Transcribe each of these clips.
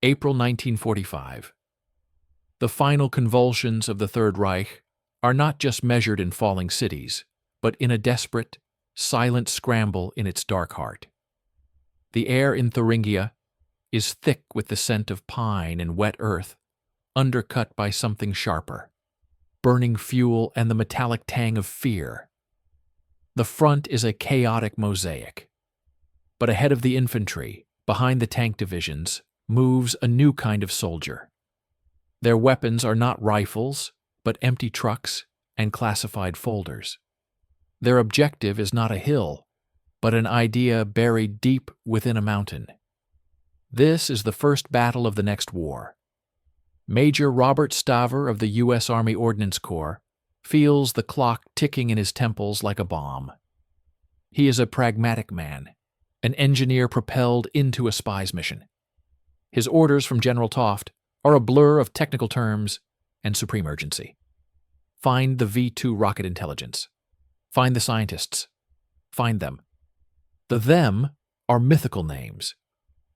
April 1945. The final convulsions of the Third Reich are not just measured in falling cities, but in a desperate, silent scramble in its dark heart. The air in Thuringia is thick with the scent of pine and wet earth, undercut by something sharper, burning fuel and the metallic tang of fear. The front is a chaotic mosaic. But ahead of the infantry, behind the tank divisions, moves a new kind of soldier. Their weapons are not rifles, but empty trucks and classified folders. Their objective is not a hill, but an idea buried deep within a mountain. This is the first battle of the next war. Major Robert Staver of the U.S. Army Ordnance Corps feels the clock ticking in his temples like a bomb. He is a pragmatic man, an engineer propelled into a spy's mission. His orders from General Toft are a blur of technical terms and supreme urgency. Find the V-2 rocket intelligence. Find the scientists. Find them. The them are mythical names.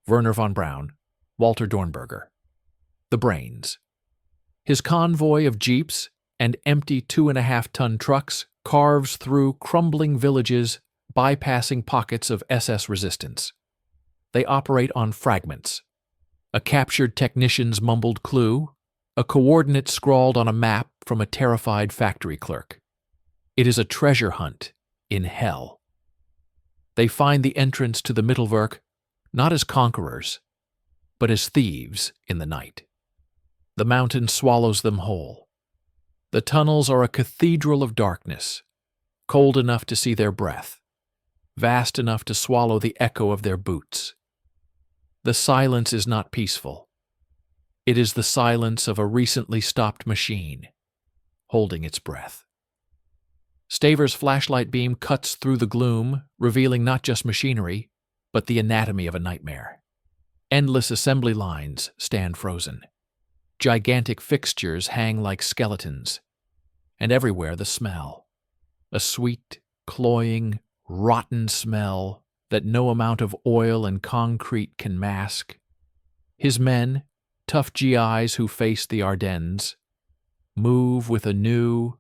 Wernher von Braun, Walter Dornberger. The brains. His convoy of jeeps and empty 2.5-ton trucks carves through crumbling villages, bypassing pockets of SS resistance. They operate on fragments. A captured technician's mumbled clue, a coordinate scrawled on a map from a terrified factory clerk. It is a treasure hunt in hell. They find the entrance to the Mittelwerk not as conquerors, but as thieves in the night. The mountain swallows them whole. The tunnels are a cathedral of darkness, cold enough to see their breath, vast enough to swallow the echo of their boots. The silence is not peaceful. It is the silence of a recently stopped machine, holding its breath. Staver's flashlight beam cuts through the gloom, revealing not just machinery, but the anatomy of a nightmare. Endless assembly lines stand frozen. Gigantic fixtures hang like skeletons, and everywhere the smell. A sweet, cloying, rotten smell that no amount of oil and concrete can mask. His men, tough GIs who face the Ardennes, move with a new,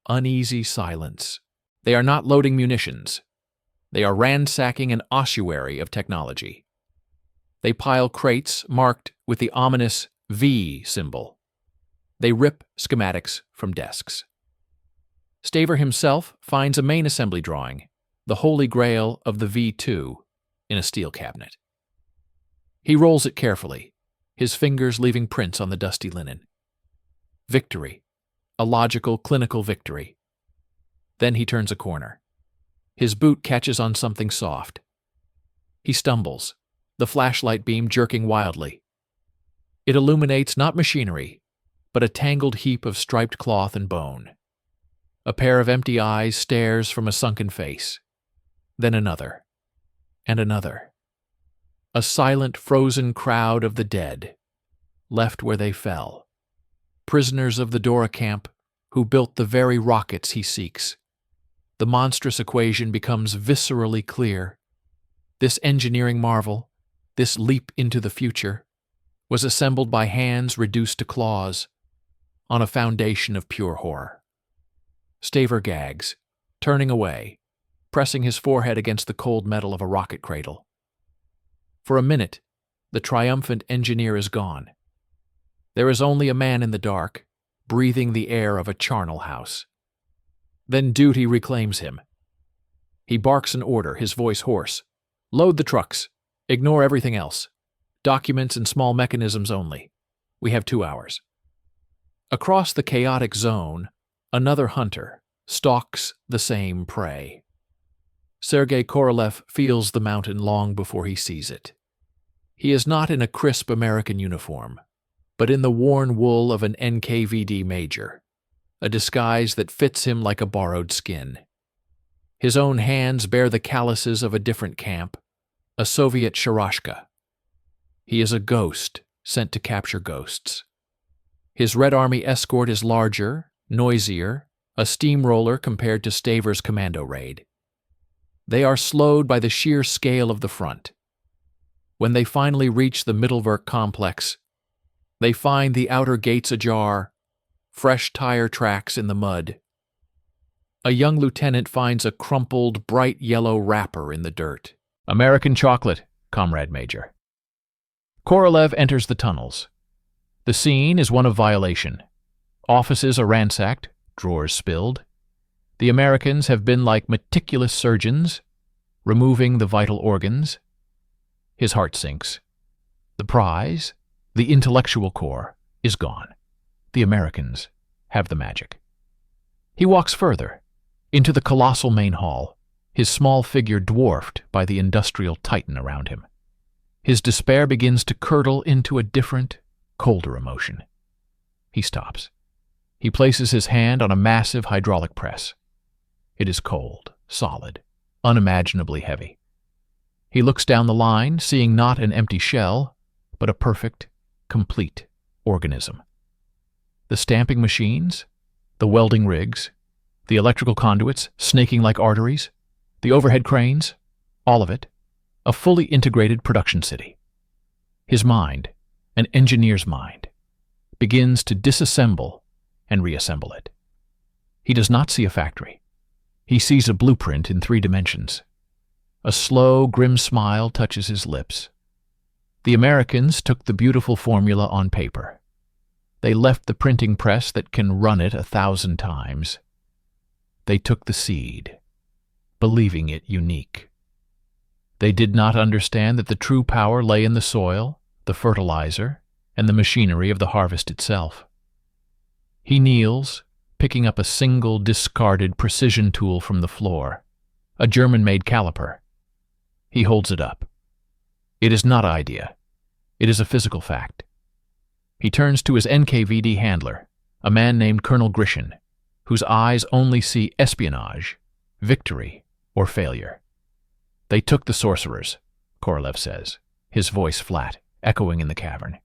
uneasy silence. They are not loading munitions. They are ransacking an ossuary of technology. They pile crates marked with the ominous V symbol. They rip schematics from desks. Staver himself finds a main assembly drawing, the holy grail of the V-2, in a steel cabinet. He rolls it carefully, his fingers leaving prints on the dusty linen. Victory, a logical, clinical victory. Then he turns a corner. His boot catches on something soft. He stumbles, the flashlight beam jerking wildly. It illuminates not machinery, but a tangled heap of striped cloth and bone. A pair of empty eyes stares from a sunken face. Then another, and another. A silent, frozen crowd of the dead, left where they fell. Prisoners of the Dora camp who built the very rockets he seeks. The monstrous equation becomes viscerally clear. This engineering marvel, this leap into the future, was assembled by hands reduced to claws, on a foundation of pure horror. Staver gags, turning away, pressing his forehead against the cold metal of a rocket cradle. For a minute, the triumphant engineer is gone. There is only a man in the dark, breathing the air of a charnel house. Then duty reclaims him. He barks an order, his voice hoarse. Load the trucks. Ignore everything else. Documents and small mechanisms only. We have 2 hours. Across the chaotic zone, another hunter stalks the same prey. Sergei Korolev feels the mountain long before he sees it. He is not in a crisp American uniform, but in the worn wool of an NKVD major, a disguise that fits him like a borrowed skin. His own hands bear the calluses of a different camp, a Soviet sharashka. He is a ghost sent to capture ghosts. His Red Army escort is larger, noisier, a steamroller compared to Staver's commando raid. They are slowed by the sheer scale of the front. When they finally reach the Mittelwerk complex, they find the outer gates ajar, fresh tire tracks in the mud. A young lieutenant finds a crumpled, bright yellow wrapper in the dirt. "American chocolate, Comrade Major." Korolev enters the tunnels. The scene is one of violation. Offices are ransacked, drawers spilled. The Americans have been like meticulous surgeons, removing the vital organs. His heart sinks. The prize, the intellectual core, is gone. The Americans have the magic. He walks further, into the colossal main hall, his small figure dwarfed by the industrial titan around him. His despair begins to curdle into a different, colder emotion. He stops. He places his hand on a massive hydraulic press. It is cold, solid, unimaginably heavy. He looks down the line, seeing not an empty shell, but a perfect, complete organism. The stamping machines, the welding rigs, the electrical conduits snaking like arteries, the overhead cranes, all of it, a fully integrated production city. His mind, an engineer's mind, begins to disassemble and reassemble it. He does not see a factory. He sees a blueprint in 3 dimensions. A slow, grim smile touches his lips. The Americans took the beautiful formula on paper. They left the printing press that can run it 1,000 times. They took the seed, believing it unique. They did not understand that the true power lay in the soil, the fertilizer, and the machinery of the harvest itself. He kneels, picking up a single discarded precision tool from the floor, a German-made caliper. He holds it up. It is not idea. It is a physical fact. He turns to his NKVD handler, a man named Colonel Grishin, whose eyes only see espionage, victory, or failure. "They took the sorcerers," Korolev says, his voice flat, echoing in the cavern.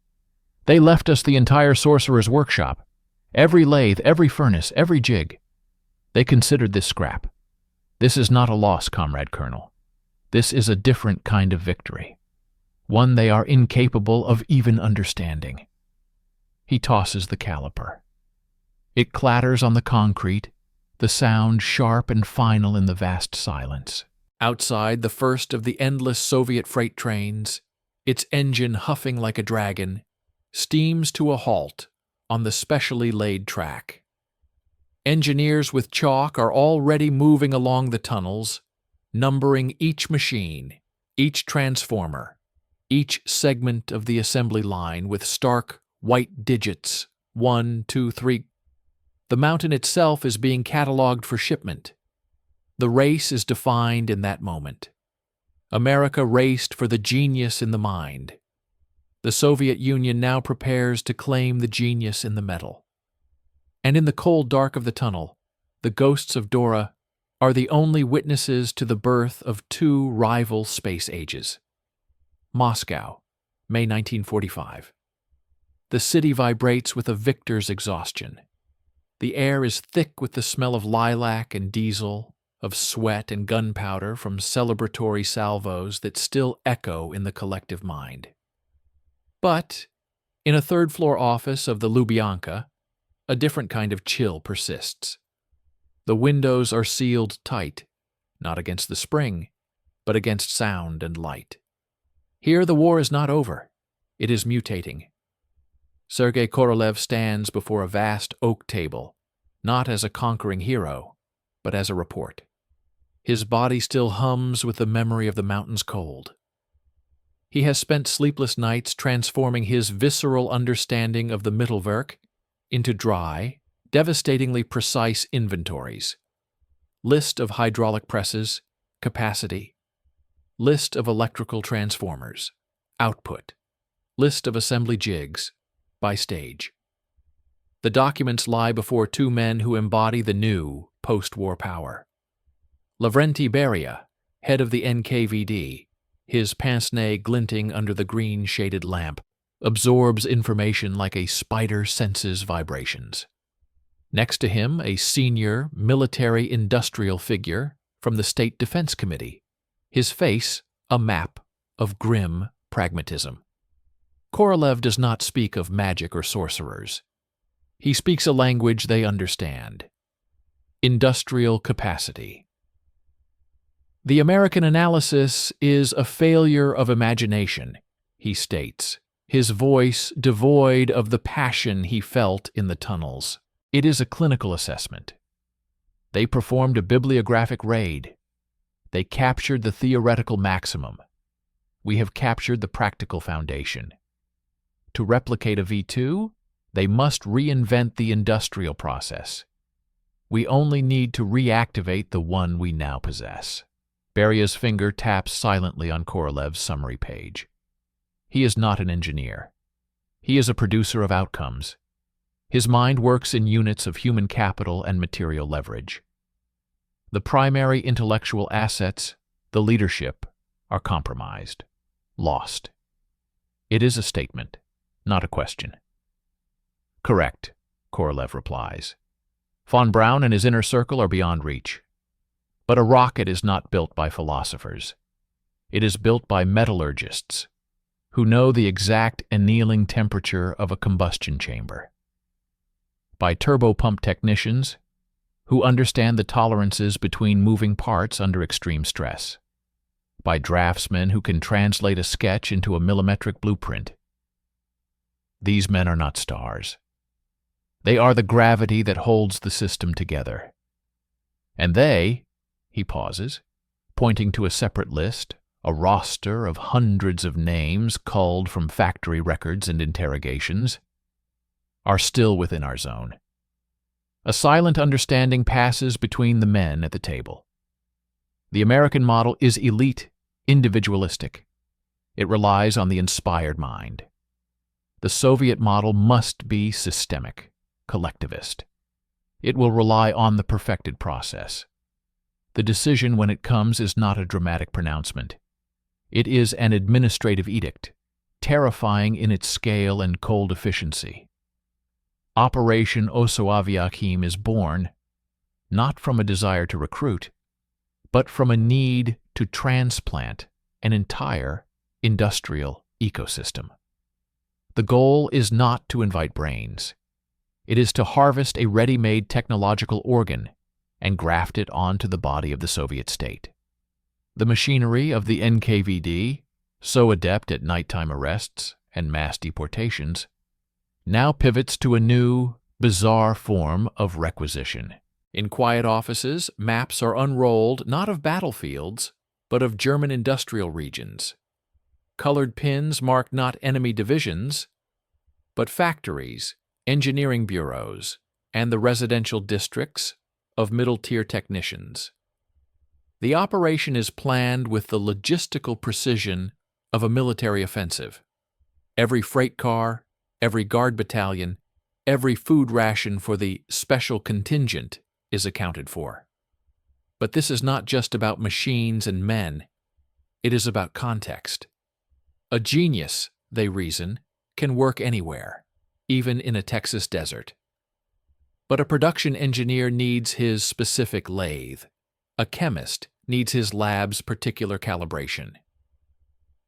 "They left us the entire sorcerer's workshop, every lathe, every furnace, every jig. They considered this scrap. This is not a loss, Comrade Colonel. This is a different kind of victory, one they are incapable of even understanding." He tosses the caliper. It clatters on the concrete, the sound sharp and final in the vast silence. Outside the first of the endless Soviet freight trains, its engine huffing like a dragon, steams to a halt on the specially laid track. Engineers with chalk are already moving along the tunnels, numbering each machine, each transformer, each segment of the assembly line with stark white digits, 1, 2, 3. The mountain itself is being catalogued for shipment. The race is defined in that moment. America raced for the genius in the mind. The Soviet Union now prepares to claim the genius in the metal. And in the cold dark of the tunnel, the ghosts of Dora are the only witnesses to the birth of 2 rival space ages. Moscow, May 1945. The city vibrates with a victor's exhaustion. The air is thick with the smell of lilac and diesel, of sweat and gunpowder from celebratory salvos that still echo in the collective mind. But, in a third-floor office of the Lubyanka, a different kind of chill persists. The windows are sealed tight, not against the spring, but against sound and light. Here the war is not over. It is mutating. Sergei Korolev stands before a vast oak table, not as a conquering hero, but as a report. His body still hums with the memory of the mountain's cold. He has spent sleepless nights transforming his visceral understanding of the Mittelwerk into dry, devastatingly precise inventories. List of hydraulic presses, capacity. List of electrical transformers, output. List of assembly jigs, by stage. The documents lie before 2 men who embody the new post-war power. Lavrenti Beria, head of the NKVD, his pince-nez glinting under the green-shaded lamp, absorbs information like a spider senses vibrations. Next to him, a senior military-industrial figure from the State Defense Committee, his face a map of grim pragmatism. Korolev does not speak of magic or sorcerers. He speaks a language they understand. Industrial capacity. The American analysis is a failure of imagination, he states, his voice devoid of the passion he felt in the tunnels. It is a clinical assessment. They performed a bibliographic raid. They captured the theoretical maximum. We have captured the practical foundation. To replicate a V2, they must reinvent the industrial process. We only need to reactivate the one we now possess. Beria's finger taps silently on Korolev's summary page. He is not an engineer. He is a producer of outcomes. His mind works in units of human capital and material leverage. The primary intellectual assets, the leadership, are compromised, lost. It is a statement, not a question. Correct, Korolev replies. Von Braun and his inner circle are beyond reach. But a rocket is not built by philosophers. It is built by metallurgists who know the exact annealing temperature of a combustion chamber. By turbopump technicians who understand the tolerances between moving parts under extreme stress. By draftsmen who can translate a sketch into a millimetric blueprint. These men are not stars. They are the gravity that holds the system together. And they, he pauses, pointing to a separate list, a roster of hundreds of names culled from factory records and interrogations, are still within our zone. A silent understanding passes between the men at the table. The American model is elite, individualistic. It relies on the inspired mind. The Soviet model must be systemic, collectivist. It will rely on the perfected process. The decision when it comes is not a dramatic pronouncement. It is an administrative edict, terrifying in its scale and cold efficiency. Operation Osoaviakhim is born, not from a desire to recruit, but from a need to transplant an entire industrial ecosystem. The goal is not to invite brains. It is to harvest a ready-made technological organ and graft it onto the body of the Soviet state. The machinery of the NKVD, so adept at nighttime arrests and mass deportations, now pivots to a new, bizarre form of requisition. In quiet offices, maps are unrolled not of battlefields, but of German industrial regions. Colored pins mark not enemy divisions, but factories, engineering bureaus, and the residential districts of middle-tier technicians. The operation is planned with the logistical precision of a military offensive. Every freight car, every guard battalion, every food ration for the special contingent is accounted for. But this is not just about machines and men. It is about context. A genius, they reason, can work anywhere, even in a Texas desert. But a production engineer needs his specific lathe. A chemist needs his lab's particular calibration.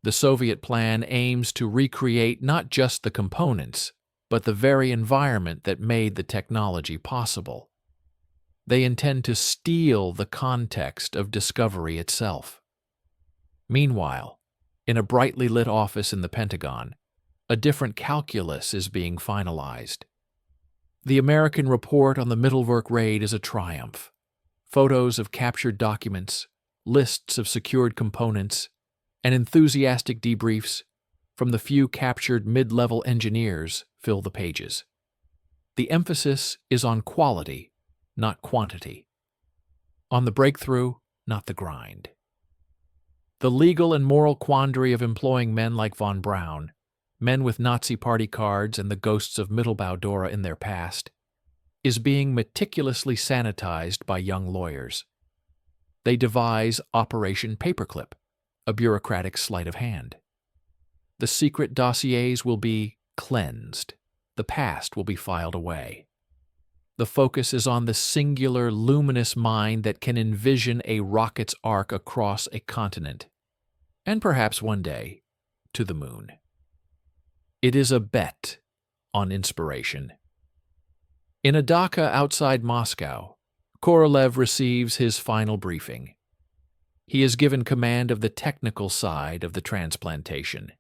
The Soviet plan aims to recreate not just the components, but the very environment that made the technology possible. They intend to steal the context of discovery itself. Meanwhile, in a brightly lit office in the Pentagon, a different calculus is being finalized. The American report on the Mittelwerk raid is a triumph. Photos of captured documents, lists of secured components, and enthusiastic debriefs from the few captured mid-level engineers fill the pages. The emphasis is on quality, not quantity. On the breakthrough, not the grind. The legal and moral quandary of employing men like von Braun, men with Nazi party cards and the ghosts of Mittelbau-Dora in their past, is being meticulously sanitized by young lawyers. They devise Operation Paperclip, a bureaucratic sleight of hand. The secret dossiers will be cleansed. The past will be filed away. The focus is on the singular, luminous mind that can envision a rocket's arc across a continent, and perhaps one day, to the moon. It is a bet on inspiration. In a dacha outside Moscow, Korolev receives his final briefing. He is given command of the technical side of the transplantation.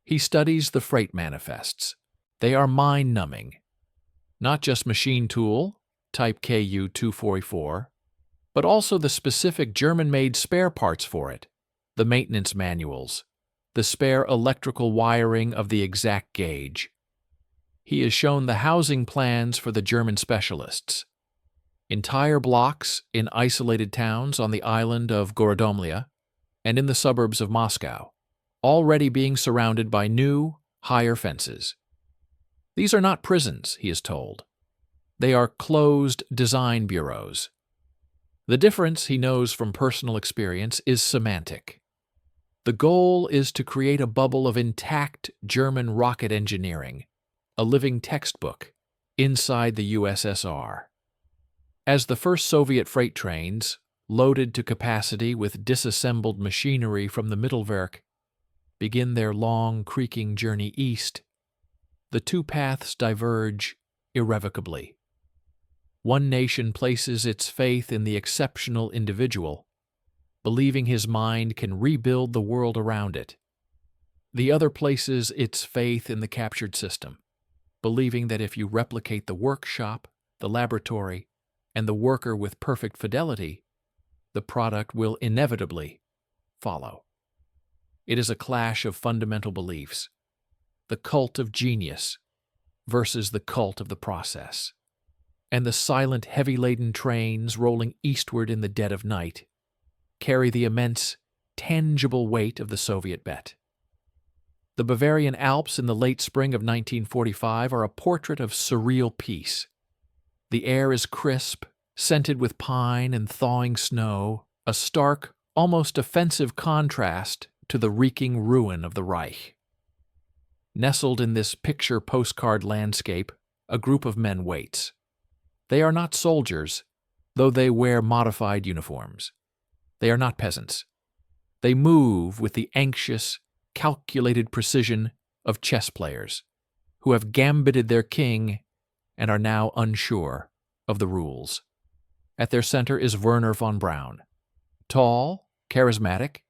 He studies the freight manifests. They are mind-numbing. Not just machine tool, type KU-244, but also the specific German-made spare parts for it, the maintenance manuals, the spare electrical wiring of the exact gauge. He is shown the housing plans for the German specialists. Entire blocks in isolated towns on the island of Gorodomlia and in the suburbs of Moscow, already being surrounded by new, higher fences. These are not prisons, he is told. They are closed design bureaus. The difference, he knows from personal experience, is semantic. The goal is to create a bubble of intact German rocket engineering, a living textbook, inside the USSR. As the first Soviet freight trains, loaded to capacity with disassembled machinery from the Mittelwerk, begin their long, creaking journey east, the two paths diverge irrevocably. One nation places its faith in the exceptional individual, believing his mind can rebuild the world around it. The other places its faith in the captured system, believing that if you replicate the workshop, the laboratory, and the worker with perfect fidelity, the product will inevitably follow. It is a clash of fundamental beliefs, the cult of genius versus the cult of the process. And the silent, heavy-laden trains rolling eastward in the dead of night carry the immense, tangible weight of the Soviet bet. The Bavarian Alps in the late spring of 1945 are a portrait of surreal peace. The air is crisp, scented with pine and thawing snow, a stark, almost offensive contrast to the reeking ruin of the Reich. Nestled in this picture postcard landscape, a group of men waits. They are not soldiers, though they wear modified uniforms. They are not peasants. They move with the anxious, calculated precision of chess players who have gambited their king and are now unsure of the rules. At their center is Wernher von Braun. Tall, charismatic,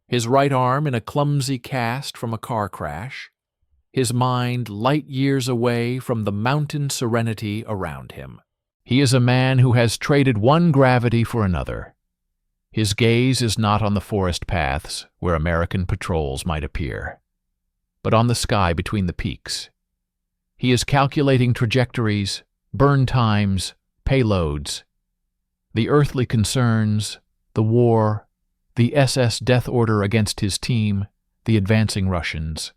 his right arm in a clumsy cast from a car crash, his mind light years away from the mountain serenity around him. He is a man who has traded one gravity for another. His gaze is not on the forest paths where American patrols might appear, but on the sky between the peaks. He is calculating trajectories, burn times, payloads. The earthly concerns, the war, the SS death order against his team, the advancing Russians,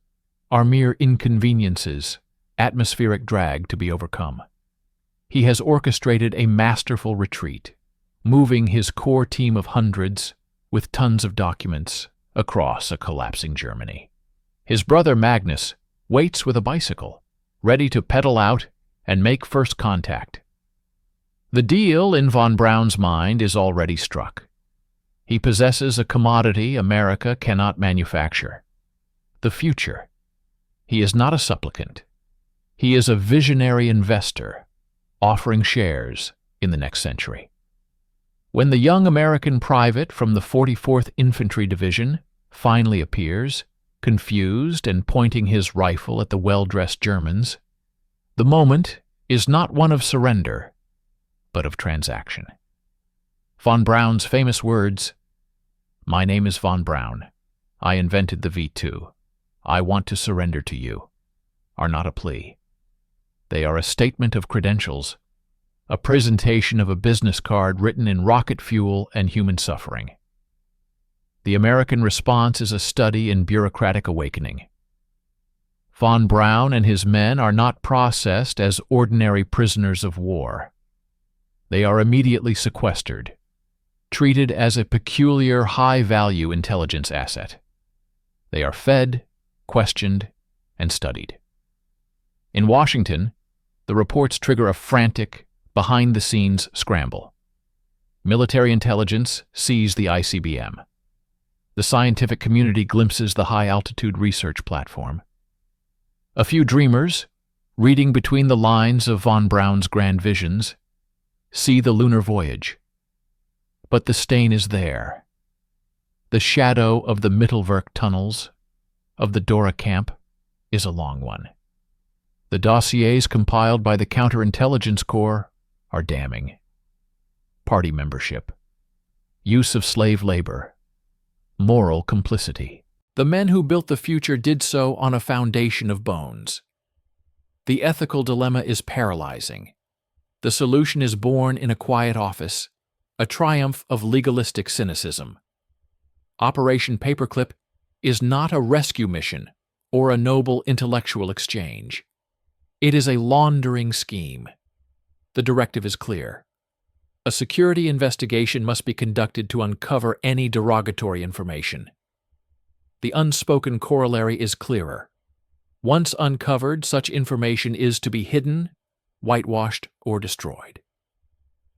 are mere inconveniences, atmospheric drag to be overcome. He has orchestrated a masterful retreat, moving his core team of hundreds, with tons of documents, across a collapsing Germany. His brother Magnus waits with a bicycle, ready to pedal out and make first contact. The deal in von Braun's mind is already struck. He possesses a commodity America cannot manufacture: the future. He is not a supplicant. He is a visionary investor, offering shares in the next century. When the young American private from the 44th Infantry Division finally appears, confused and pointing his rifle at the well-dressed Germans, the moment is not one of surrender, but of transaction. Von Braun's famous words, "My name is von Braun. I invented the V2. I want to surrender to you," are not a plea. They are a statement of credentials, a presentation of a business card written in rocket fuel and human suffering. The American response is a study in bureaucratic awakening. Von Braun and his men are not processed as ordinary prisoners of war. They are immediately sequestered, treated as a peculiar high-value intelligence asset. They are fed, questioned, and studied. In Washington, the reports trigger a frantic, behind-the-scenes scramble. Military intelligence sees the ICBM. The scientific community glimpses the high-altitude research platform. A few dreamers, reading between the lines of von Braun's grand visions, see the lunar voyage. But the stain is there. The shadow of the Mittelwerk tunnels, of the Dora camp, is a long one. The dossiers compiled by the Counterintelligence Corps are damning. Party membership, use of slave labor, moral complicity. The men who built the future did so on a foundation of bones. The ethical dilemma is paralyzing. The solution is born in a quiet office, a triumph of legalistic cynicism. Operation Paperclip is not a rescue mission or a noble intellectual exchange. It is a laundering scheme. The directive is clear. A security investigation must be conducted to uncover any derogatory information. The unspoken corollary is clearer. Once uncovered, such information is to be hidden, whitewashed, or destroyed.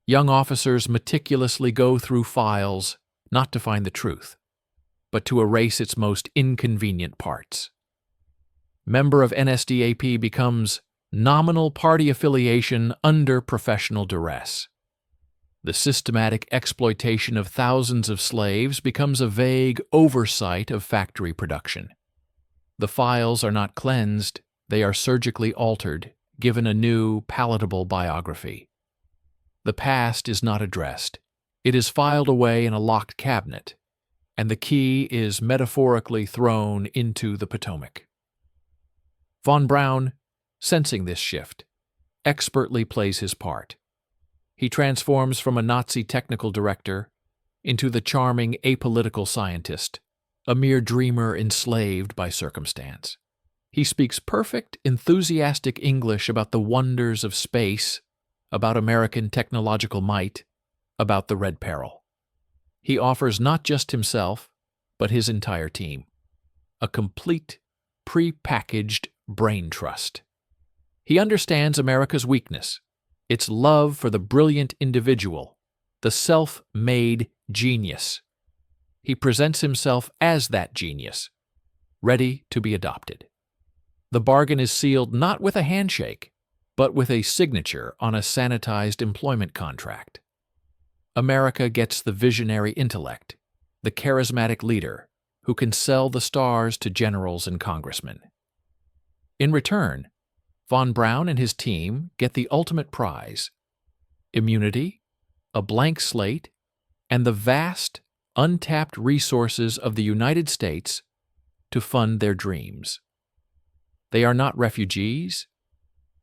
Young officers meticulously go through files not to find the truth, but to erase its most inconvenient parts. Member of NSDAP becomes nominal party affiliation under professional duress. The systematic exploitation of thousands of slaves becomes a vague oversight of factory production. The files are not cleansed, they are surgically altered, given a new, palatable biography. The past is not addressed. It is filed away in a locked cabinet, and the key is metaphorically thrown into the Potomac. Von Braun, sensing this shift, expertly plays his part. He transforms from a Nazi technical director into the charming apolitical scientist, a mere dreamer enslaved by circumstance. He speaks perfect, enthusiastic English about the wonders of space, about American technological might, about the Red Peril. He offers not just himself, but his entire team. A complete, pre-packaged brain trust. He understands America's weakness, its love for the brilliant individual, the self-made genius. He presents himself as that genius, ready to be adopted. The bargain is sealed not with a handshake, but with a signature on a sanitized employment contract. America gets the visionary intellect, the charismatic leader who can sell the stars to generals and congressmen. In return, von Braun and his team get the ultimate prize: immunity, a blank slate, and the vast, untapped resources of the United States to fund their dreams. They are not refugees.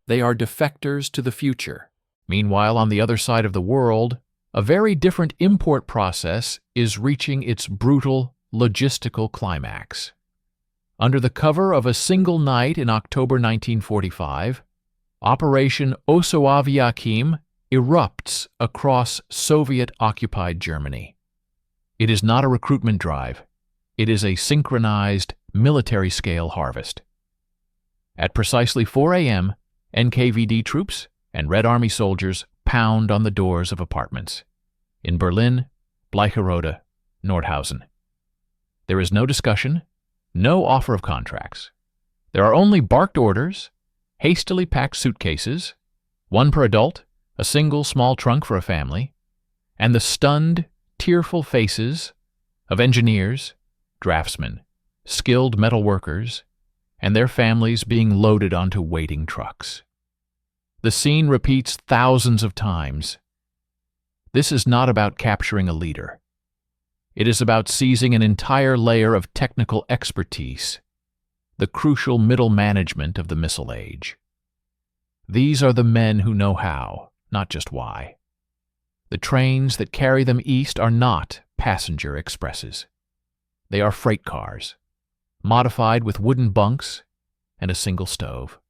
They are defectors to the future. Meanwhile, on the other side of the world, a very different import process is reaching its brutal logistical climax. Under the cover of a single night in October 1945, Operation Osoaviakhim erupts across Soviet-occupied Germany. It is not a recruitment drive. It is a synchronized, military-scale harvest. At precisely 4 a.m., NKVD troops and Red Army soldiers pound on the doors of apartments in Berlin, Bleicherode, Nordhausen. There is no discussion, no offer of contracts. There are only barked orders, hastily packed suitcases, one per adult, a single small trunk for a family, and the stunned, tearful faces of engineers, draftsmen, skilled metal workers, and their families being loaded onto waiting trucks. The scene repeats thousands of times. This is not about capturing a leader. It is about seizing an entire layer of technical expertise, the crucial middle management of the missile age. These are the men who know how, not just why. The trains that carry them east are not passenger expresses. They are freight cars, modified with wooden bunks and a single stove.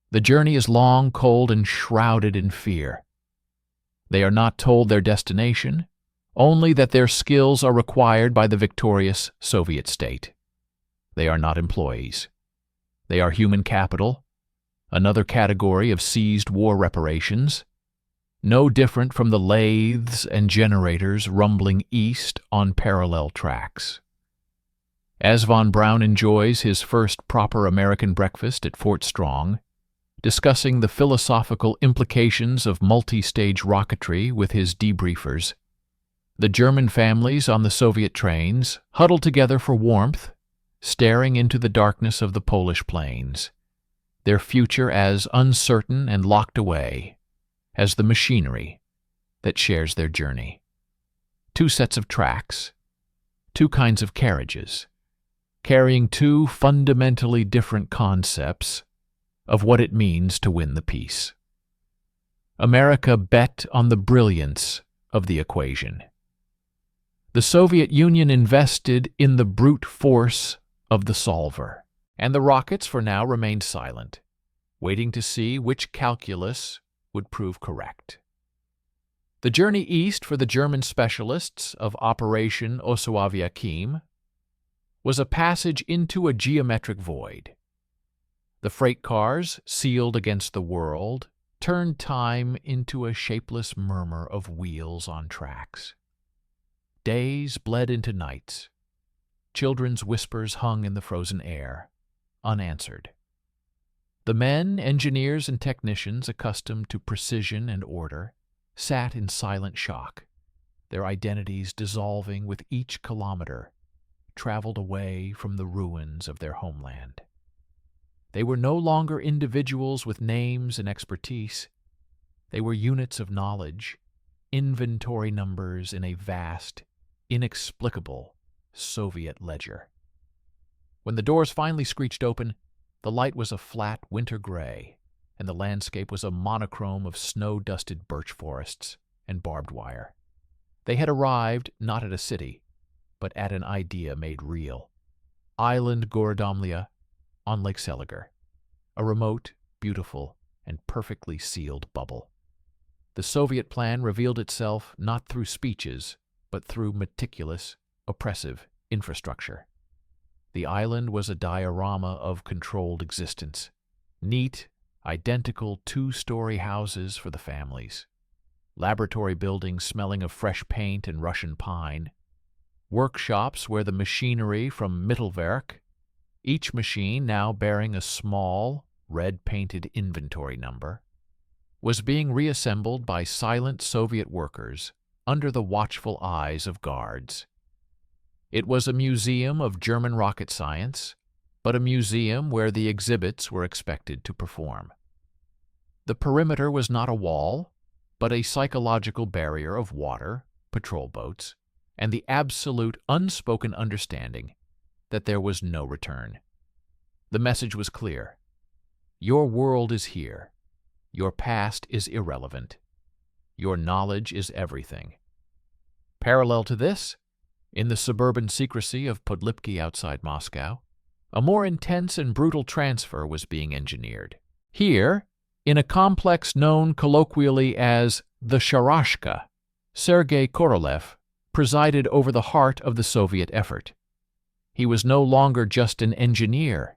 The journey is long, cold, and shrouded in fear. They are not told their destination, only that their skills are required by the victorious Soviet state. They are not employees. They are human capital, another category of seized war reparations, no different from the lathes and generators rumbling east on parallel tracks. As von Braun enjoys his first proper American breakfast at Fort Strong, discussing the philosophical implications of multi-stage rocketry with his debriefers, the German families on the Soviet trains huddle together for warmth, staring into the darkness of the Polish plains, their future as uncertain and locked away as the machinery that shares their journey. Two sets of tracks, two kinds of carriages, carrying two fundamentally different concepts of what it means to win the peace. America bet on the brilliance of the equation. The Soviet Union invested in the brute force of the solver, and the rockets for now remained silent, waiting to see which calculus would prove correct. The journey east for the German specialists of Operation Osoaviakhim was a passage into a geometric void. The freight cars, sealed against the world, turned time into a shapeless murmur of wheels on tracks. Days bled into nights. Children's whispers hung in the frozen air, unanswered. The men, engineers, and technicians accustomed to precision and order sat in silent shock, their identities dissolving with each kilometer traveled away from the ruins of their homeland. They were no longer individuals with names and expertise. They were units of knowledge, inventory numbers in a vast, inexplicable Soviet ledger. When the doors finally screeched open, the light was a flat winter gray, and the landscape was a monochrome of snow-dusted birch forests and barbed wire. They had arrived not at a city, but at an idea made real. Island Gorodomlia on Lake Seliger, a remote, beautiful, and perfectly sealed bubble. The Soviet plan revealed itself not through speeches, but through meticulous, oppressive infrastructure. The island was a diorama of controlled existence. Neat, identical two-story houses for the families. Laboratory buildings smelling of fresh paint and Russian pine. Workshops where the machinery from Mittelwerk, each machine now bearing a small, red-painted inventory number, was being reassembled by silent Soviet workers under the watchful eyes of guards. It was a museum of German rocket science, but a museum where the exhibits were expected to perform. The perimeter was not a wall, but a psychological barrier of water, patrol boats, and the absolute unspoken understanding that there was no return. The message was clear. Your world is here. Your past is irrelevant. Your knowledge is everything. Parallel to this, in the suburban secrecy of Podlipki outside Moscow, a more intense and brutal transfer was being engineered. Here, in a complex known colloquially as the Sharashka, Sergei Korolev presided over the heart of the Soviet effort. He was no longer just an engineer.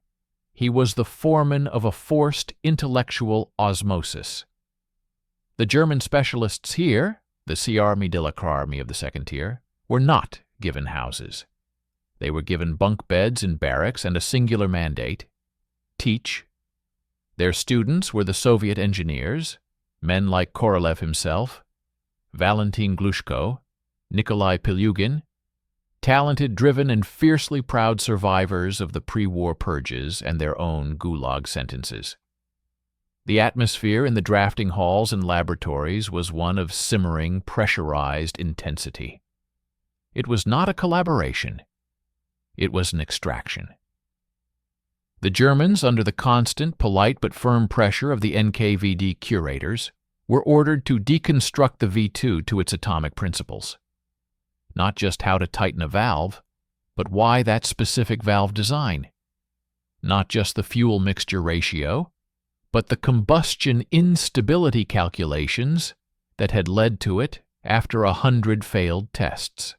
He was the foreman of a forced intellectual osmosis. The German specialists here, the Army de la Army of the second tier, were not given houses. They were given bunk beds in barracks and a singular mandate: teach. Their students were the Soviet engineers, men like Korolev himself, Valentin Glushko, Nikolai Pilyugin, talented, driven, and fiercely proud survivors of the pre-war purges and their own gulag sentences. The atmosphere in the drafting halls and laboratories was one of simmering, pressurized intensity. It was not a collaboration. It was an extraction. The Germans, under the constant, polite but firm pressure of the NKVD curators, were ordered to deconstruct the V2 to its atomic principles. Not just how to tighten a valve, but why that specific valve design. Not just the fuel mixture ratio, but the combustion instability calculations that had led to it after 100 failed tests.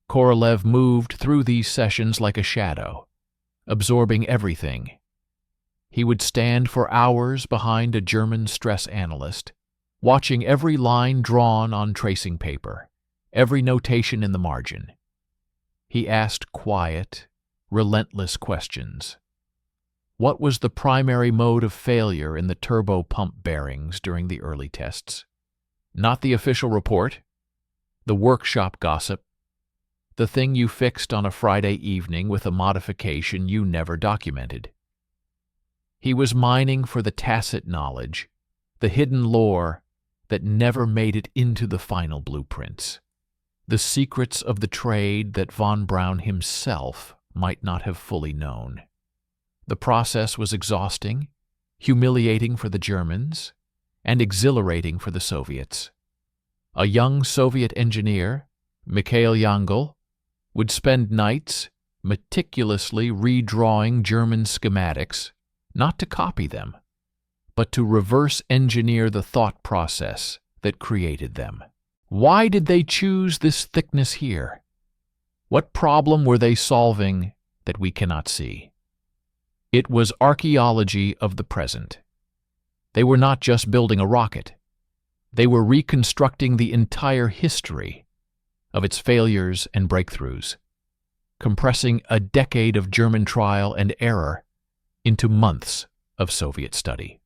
Korolev moved through these sessions like a shadow, absorbing everything. He would stand for hours behind a German stress analyst, watching every line drawn on tracing paper, every notation in the margin. He asked quiet, relentless questions. What was the primary mode of failure in the turbo pump bearings during the early tests? Not the official report, the workshop gossip, the thing you fixed on a Friday evening with a modification you never documented. He was mining for the tacit knowledge, the hidden lore that never made it into the final blueprints, the secrets of the trade that von Braun himself might not have fully known. The process was exhausting, humiliating for the Germans, and exhilarating for the Soviets. A young Soviet engineer, Mikhail Yangel, would spend nights meticulously redrawing German schematics, not to copy them, but to reverse engineer the thought process that created them. Why did they choose this thickness here? What problem were they solving that we cannot see? It was archaeology of the present. They were not just building a rocket. They were reconstructing the entire history of its failures and breakthroughs, compressing a decade of German trial and error into months of Soviet study.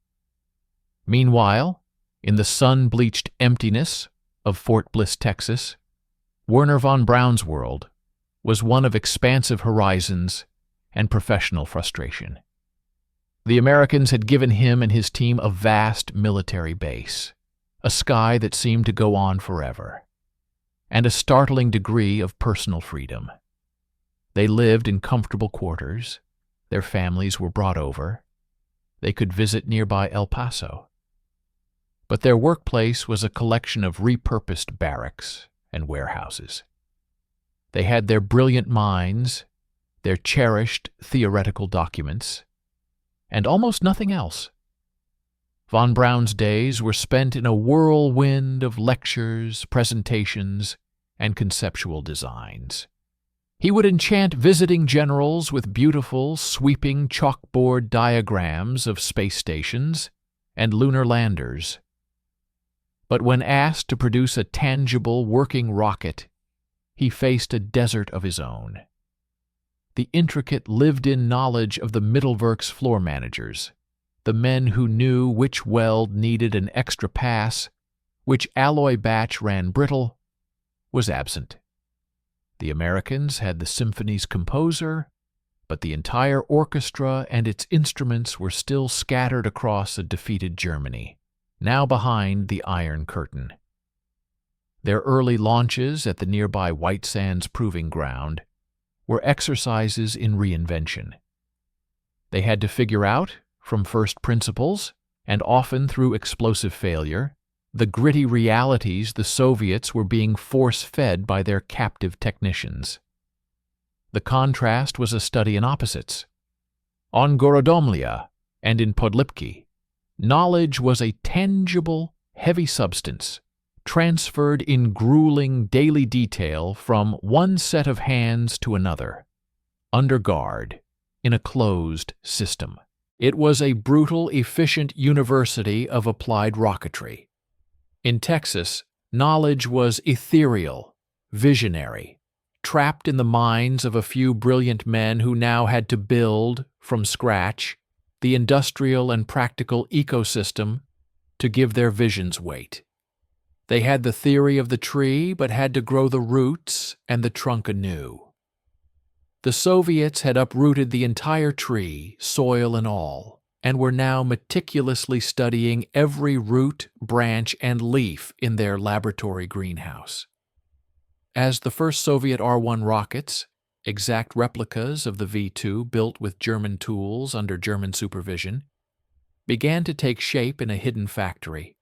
Meanwhile, in the sun-bleached emptiness of Fort Bliss, Texas, Wernher von Braun's world was one of expansive horizons and professional frustration. The Americans had given him and his team a vast military base, a sky that seemed to go on forever, and a startling degree of personal freedom. They lived in comfortable quarters, their families were brought over, they could visit nearby El Paso. But their workplace was a collection of repurposed barracks and warehouses. They had their brilliant minds, their cherished theoretical documents, and almost nothing else. Von Braun's days were spent in a whirlwind of lectures, presentations, and conceptual designs. He would enchant visiting generals with beautiful, sweeping chalkboard diagrams of space stations and lunar landers. But when asked to produce a tangible, working rocket, he faced a desert of his own. The intricate, lived-in knowledge of the Mittelwerk's floor managers, the men who knew which weld needed an extra pass, which alloy batch ran brittle, was absent. The Americans had the symphony's composer, but the entire orchestra and its instruments were still scattered across a defeated Germany, now behind the Iron Curtain. Their early launches at the nearby White Sands Proving Ground were exercises in reinvention. They had to figure out, from first principles, and often through explosive failure, the gritty realities the Soviets were being force-fed by their captive technicians. The contrast was a study in opposites. On Gorodomlia and in Podlipki, knowledge was a tangible, heavy substance, transferred in grueling daily detail from one set of hands to another, under guard, in a closed system. It was a brutal, efficient university of applied rocketry. In Texas, knowledge was ethereal, visionary, trapped in the minds of a few brilliant men who now had to build, from scratch, the industrial and practical ecosystem to give their visions weight. They had the theory of the tree, but had to grow the roots and the trunk anew. The Soviets had uprooted the entire tree, soil and all, and were now meticulously studying every root, branch, and leaf in their laboratory greenhouse. As the first Soviet R-1 rockets, exact replicas of the V-2 built with German tools under German supervision, began to take shape in a hidden factory,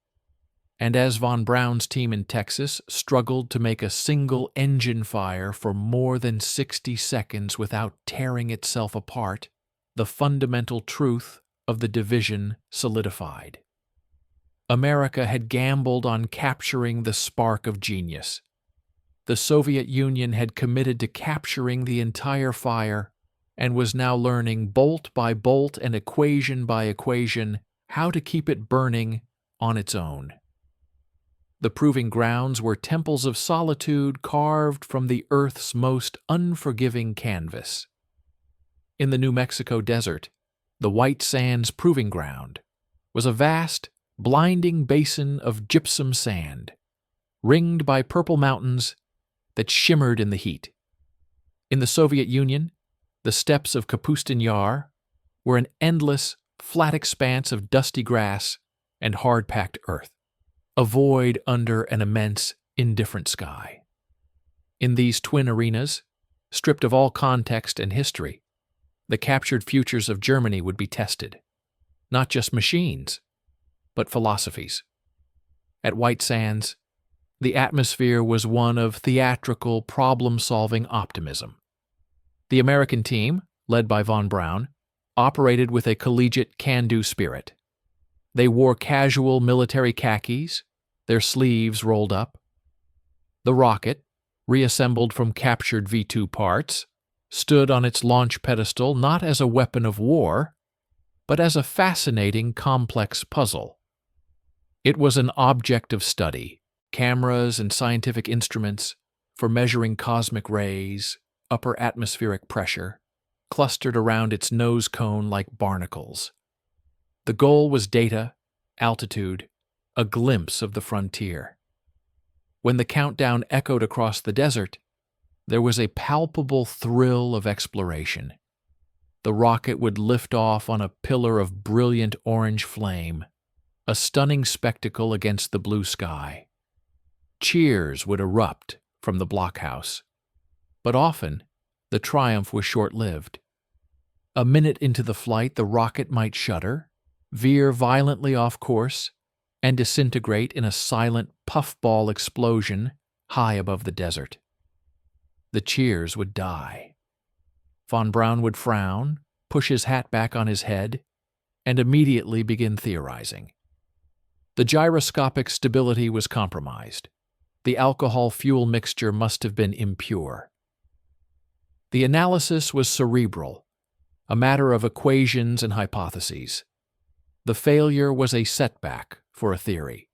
and as von Braun's team in Texas struggled to make a single engine fire for more than 60 seconds without tearing itself apart, the fundamental truth of the division solidified. America had gambled on capturing the spark of genius. The Soviet Union had committed to capturing the entire fire and was now learning bolt by bolt and equation by equation how to keep it burning on its own. The proving grounds were temples of solitude carved from the Earth's most unforgiving canvas. in the New Mexico desert, the White Sands Proving Ground, was a vast, blinding basin of gypsum sand, ringed by purple mountains that shimmered in the heat. In the Soviet Union, the steppes of Kapustin Yar were an endless, flat expanse of dusty grass and hard-packed earth, a void under an immense, indifferent sky. In these twin arenas, stripped of all context and history, the captured futures of Germany would be tested. Not just machines, but philosophies. At White Sands, the atmosphere was one of theatrical, problem-solving optimism. The American team, led by von Braun, operated with a collegiate can-do spirit. They wore casual military khakis, their sleeves rolled up. The rocket, reassembled from captured V-2 parts, stood on its launch pedestal not as a weapon of war, but as a fascinating, complex puzzle. It was an object of study, cameras and scientific instruments for measuring cosmic rays, upper atmospheric pressure, clustered around its nose cone like barnacles. The goal was data, altitude, a glimpse of the frontier. When the countdown echoed across the desert, there was a palpable thrill of exploration. The rocket would lift off on a pillar of brilliant orange flame, a stunning spectacle against the blue sky. Cheers would erupt from the blockhouse, but often the triumph was short-lived. A minute into the flight, the rocket might shudder, veer violently off course, and disintegrate in a silent puffball explosion high above the desert. The cheers would die. Von Braun would frown, push his hat back on his head, and immediately begin theorizing. The gyroscopic stability was compromised. The alcohol-fuel mixture must have been impure. The analysis was cerebral, a matter of equations and hypotheses. The failure was a setback for a theory.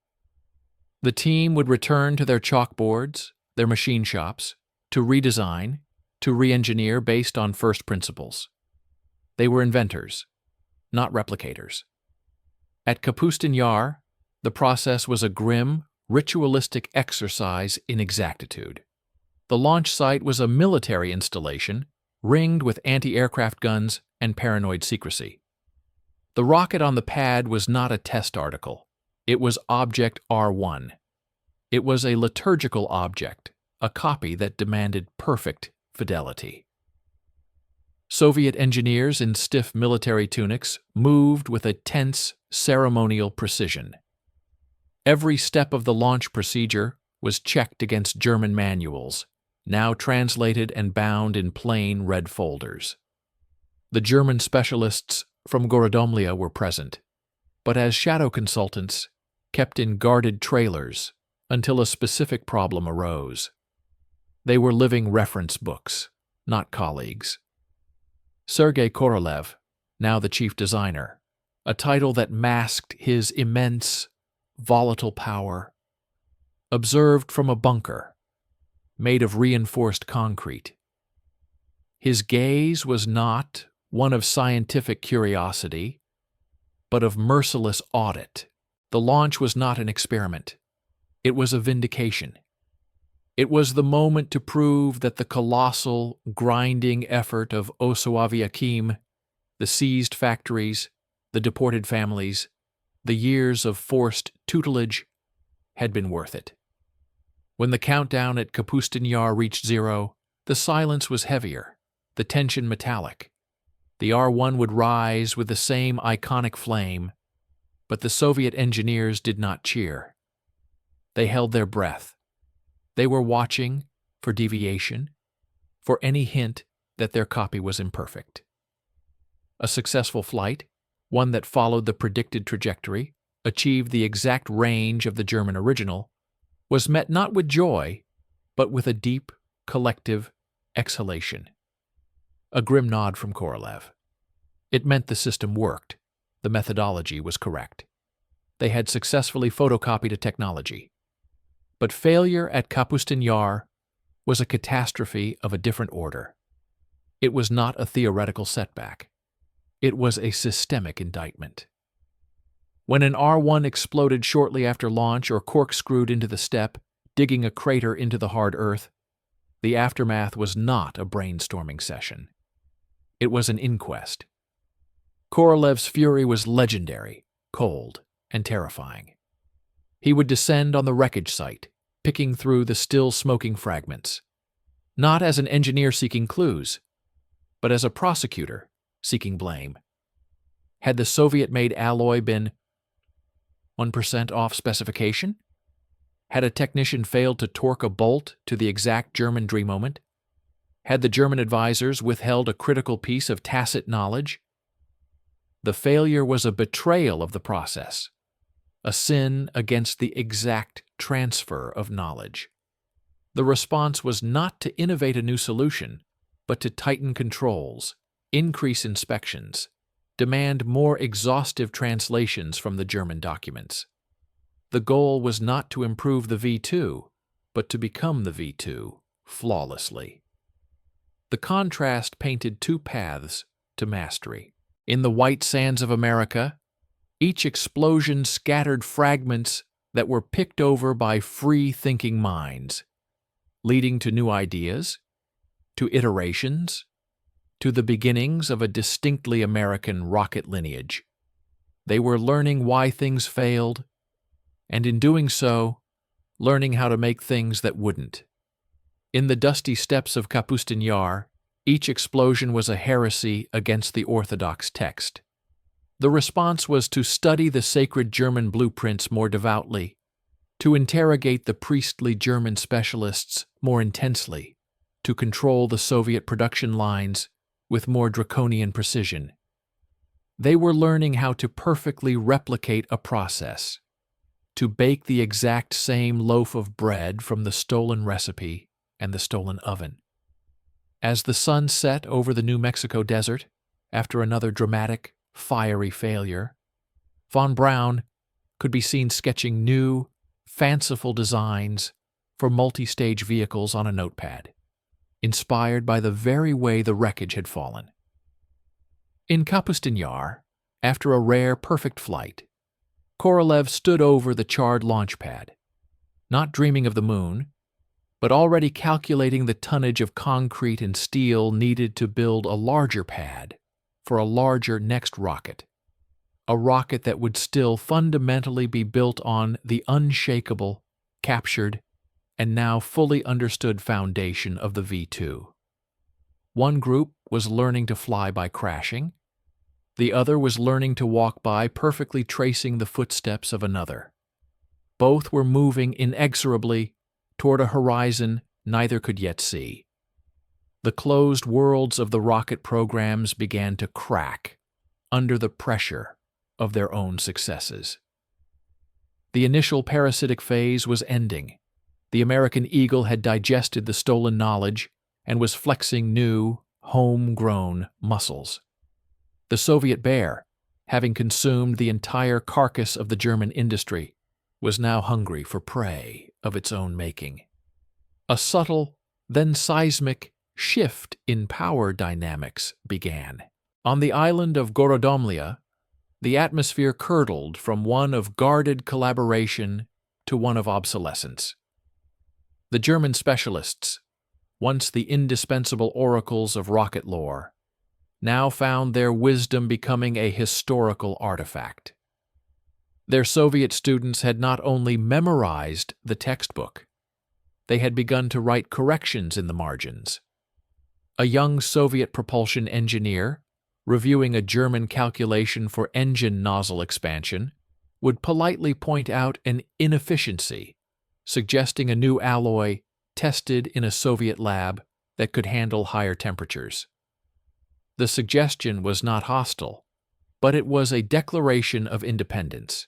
The team would return to their chalkboards, their machine shops, to redesign, to re-engineer based on first principles. They were inventors, not replicators. At Kapustin Yar, the process was a grim, ritualistic exercise in exactitude. The launch site was a military installation, ringed with anti-aircraft guns and paranoid secrecy. The rocket on the pad was not a test article. It was Object R1. It was a liturgical object, a copy that demanded perfect fidelity. Soviet engineers in stiff military tunics moved with a tense, ceremonial precision. Every step of the launch procedure was checked against German manuals, now translated and bound in plain red folders. The German specialists from Gorodomlya were present, but as shadow consultants, kept in guarded trailers until a specific problem arose. They were living reference books, not colleagues. Sergei Korolev, now the chief designer, a title that masked his immense, volatile power, observed from a bunker, made of reinforced concrete. His gaze was not one of scientific curiosity, but of merciless audit. The launch was not an experiment. It was a vindication. It was the moment to prove that the colossal, grinding effort of Osoaviakhim, the seized factories, the deported families, the years of forced tutelage, had been worth it. When the countdown at Kapustin Yar reached zero, the silence was heavier, the tension metallic. The R1 would rise with the same iconic flame, but the Soviet engineers did not cheer. They held their breath. They were watching for deviation, for any hint that their copy was imperfect. A successful flight, one that followed the predicted trajectory, achieved the exact range of the German original, was met not with joy, but with a deep, collective exhalation. A grim nod from Korolev. It meant the system worked. The methodology was correct. They had successfully photocopied a technology. But failure at Kapustin Yar was a catastrophe of a different order. It was not a theoretical setback. It was a systemic indictment. When an R-1 exploded shortly after launch or corkscrewed into the steppe, digging a crater into the hard earth, the aftermath was not a brainstorming session. It was an inquest. Korolev's fury was legendary, cold, and terrifying. He would descend on the wreckage site, picking through the still smoking fragments, not as an engineer seeking clues, but as a prosecutor seeking blame. Had the Soviet-made alloy been 1% off specification? Had a technician failed to torque a bolt to the exact German dream moment? Had the German advisors withheld a critical piece of tacit knowledge? The failure was a betrayal of the process, a sin against the exact transfer of knowledge. The response was not to innovate a new solution, but to tighten controls, increase inspections, demand more exhaustive translations from the German documents. The goal was not to improve the V2, but to become the V2 flawlessly. The contrast painted two paths to mastery. In the white sands of America, each explosion scattered fragments that were picked over by free-thinking minds, leading to new ideas, to iterations, to the beginnings of a distinctly American rocket lineage. They were learning why things failed, and in doing so, learning how to make things that wouldn't. In the dusty steppes of Kapustin Yar, each explosion was a heresy against the orthodox text. The response was to study the sacred German blueprints more devoutly, to interrogate the priestly German specialists more intensely, to control the Soviet production lines with more draconian precision. They were learning how to perfectly replicate a process, to bake the exact same loaf of bread from the stolen recipe and the stolen oven. As the sun set over the New Mexico desert, after another dramatic, fiery failure, von Braun could be seen sketching new, fanciful designs for multi-stage vehicles on a notepad, inspired by the very way the wreckage had fallen. In Kapustin Yar, after a rare, perfect flight, Korolev stood over the charred launch pad, not dreaming of the moon, but already calculating the tonnage of concrete and steel needed to build a larger pad for a larger next rocket, a rocket that would still fundamentally be built on the unshakable, captured, and now fully understood foundation of the V2. One group was learning to fly by crashing, the other was learning to walk by perfectly tracing the footsteps of another. Both were moving inexorably toward a horizon neither could yet see. The closed worlds of the rocket programs began to crack under the pressure of their own successes. The initial parasitic phase was ending. The American Eagle had digested the stolen knowledge and was flexing new, homegrown muscles. The Soviet bear, having consumed the entire carcass of the German industry, was now hungry for prey of its own making. A subtle, then seismic, shift in power dynamics began. On the island of Gorodomlia, the atmosphere curdled from one of guarded collaboration to one of obsolescence. The German specialists, once the indispensable oracles of rocket lore, now found their wisdom becoming a historical artifact. Their Soviet students had not only memorized the textbook, they had begun to write corrections in the margins. A young Soviet propulsion engineer, reviewing a German calculation for engine nozzle expansion, would politely point out an inefficiency, suggesting a new alloy tested in a Soviet lab that could handle higher temperatures. The suggestion was not hostile, but it was a declaration of independence.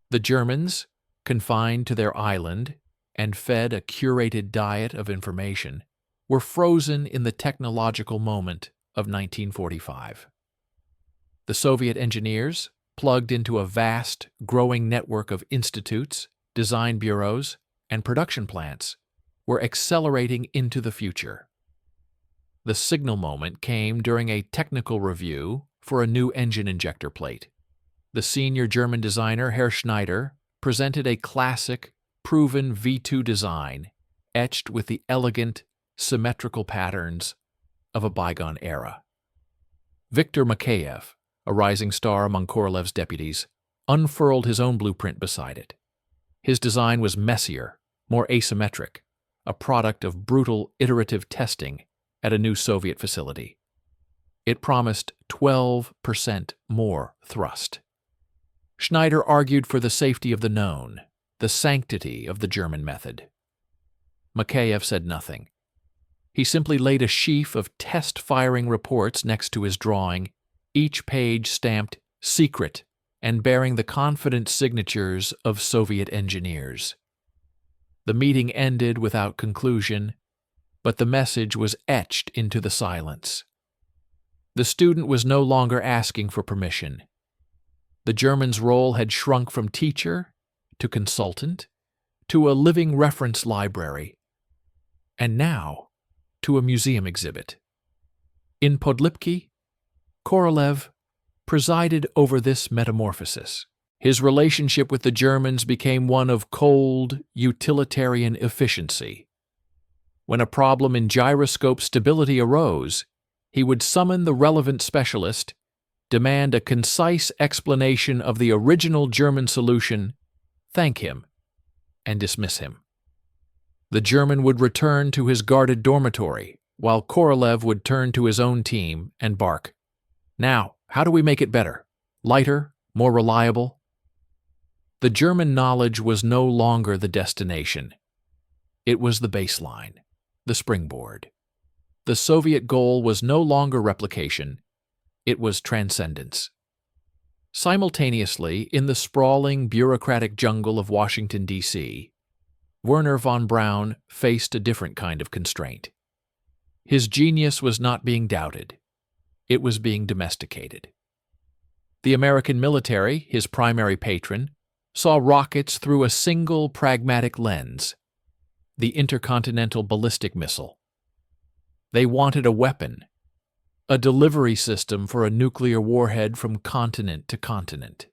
The Germans, confined to their island and fed a curated diet of information, were frozen in the technological moment of 1945. The Soviet engineers, plugged into a vast, growing network of institutes, design bureaus, and production plants, were accelerating into the future. The signal moment came during a technical review for a new engine injector plate. The senior German designer, Herr Schneider, presented a classic, proven V2 design etched with the elegant, symmetrical patterns of a bygone era. Viktor Mikheyev, a rising star among Korolev's deputies, unfurled his own blueprint beside it. His design was messier, more asymmetric, a product of brutal, iterative testing at a new Soviet facility. It promised 12% more thrust. Schneider argued for the safety of the known, the sanctity of the German method. Mikheyev said nothing. He simply laid a sheaf of test-firing reports next to his drawing, each page stamped "secret" and bearing the confident signatures of Soviet engineers. The meeting ended without conclusion, but the message was etched into the silence. The student was no longer asking for permission. The German's role had shrunk from teacher to consultant to a living reference library, and now to a museum exhibit. In Podlipki, Korolev presided over this metamorphosis. His relationship with the Germans became one of cold, utilitarian efficiency. When a problem in gyroscope stability arose, he would summon the relevant specialist, demand a concise explanation of the original German solution, thank him, and dismiss him. The German would return to his guarded dormitory, while Korolev would turn to his own team and bark, "Now, how do we make it better? Lighter? More reliable?" The German knowledge was no longer the destination. It was the baseline, the springboard. The Soviet goal was no longer replication. It was transcendence. Simultaneously, in the sprawling, bureaucratic jungle of Washington, D.C., Wernher von Braun faced a different kind of constraint. His genius was not being doubted. It was being domesticated. The American military, his primary patron, saw rockets through a single pragmatic lens: the intercontinental ballistic missile. They wanted a weapon, a delivery system for a nuclear warhead from continent to continent.